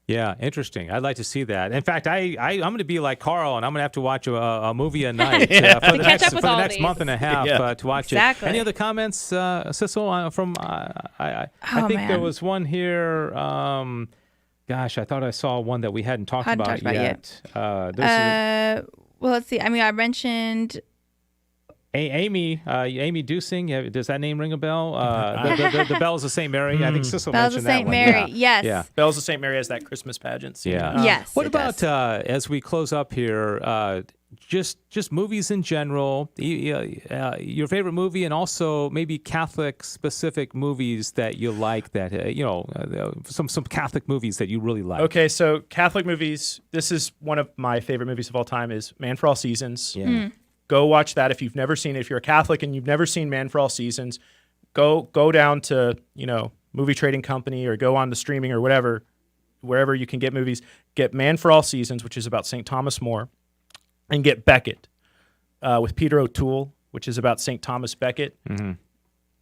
Yeah, interesting. I'd like to see that. In fact, I'm going to be like Carl, and I'm going to have to watch a movie a night for the next month and a half to watch it. Any other comments, Sissel? I think there was one here. Gosh, I thought I saw one that we hadn't talked about yet. Well, let's see. I mean, I mentioned Amy Dusing. Does that name ring a bell? The Bells of St. Mary. I think Sissel mentioned that one. Bells of St. Mary. Yes. Yeah. Bells of St. Mary has that Christmas pageant scene. Yeah. Yes. What about as we close up here? Just movies in general. Your favorite movie, and also maybe Catholic specific movies that you like. That some Catholic movies that you really like. Okay, so Catholic movies. This is one of my favorite movies of all time. Is Man for All Seasons. Yeah. Go watch that if you've never seen it. If you're a Catholic and you've never seen Man for All Seasons, go down to Movie Trading Company or go on to streaming or whatever, wherever you can get movies. Get Man for All Seasons, which is about St. Thomas More, and get Becket with Peter O'Toole, which is about St. Thomas Becket. Mm-hmm.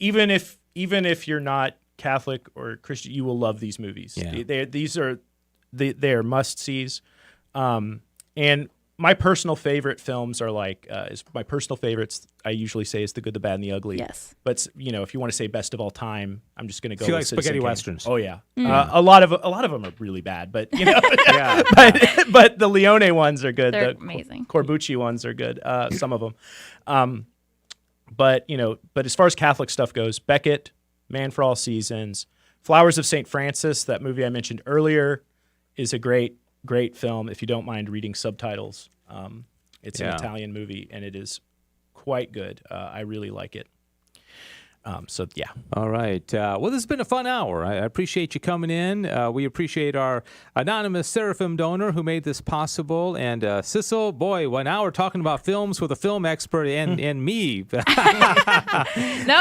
Even if you're not Catholic or Christian, you will love these movies. Yeah. They are must sees, and my personal favorite films are my personal favorites. I usually say is The Good, the Bad, and the Ugly. Yes. But if you want to say best of all time, I'm just going to go. So you with like Citizen spaghetti Kane. westerns? Oh yeah. A lot of them are really bad, but Yeah. but the Leone ones are good. They're the amazing. Corbucci ones are good. Some of them. But as far as Catholic stuff goes, Becket, Man for All Seasons, Flowers of St. Francis, that movie I mentioned earlier, is a great film if you don't mind reading subtitles. It's an Italian movie, and it is quite good. I really like it. So, yeah. All right. Well, this has been a fun hour. I appreciate you coming in. We appreciate our anonymous Seraphim donor who made this possible. And Sissel, boy, an hour talking about films with a film expert and me. No,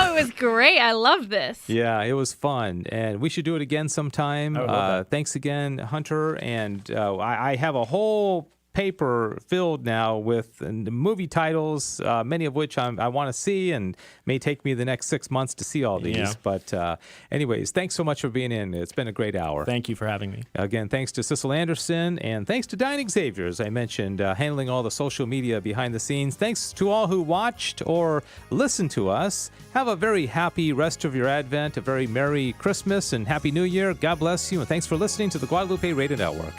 it was great. I love this. Yeah, it was fun. And we should do it again sometime. I would love that. Thanks again, Hunter. And I have a whole paper filled now with movie titles, many of which I want to see, and may take me the next 6 months to see all these. Yeah. But anyways, thanks so much for being in. It's been a great hour. Thank you for having me. Again, thanks to Cecil Anderson, and thanks to Diane Xavier, as I mentioned, handling all the social media behind the scenes. Thanks to all who watched or listened to us. Have a very happy rest of your Advent, a very Merry Christmas, and Happy New Year. God bless you, and thanks for listening to the Guadalupe Radio Network.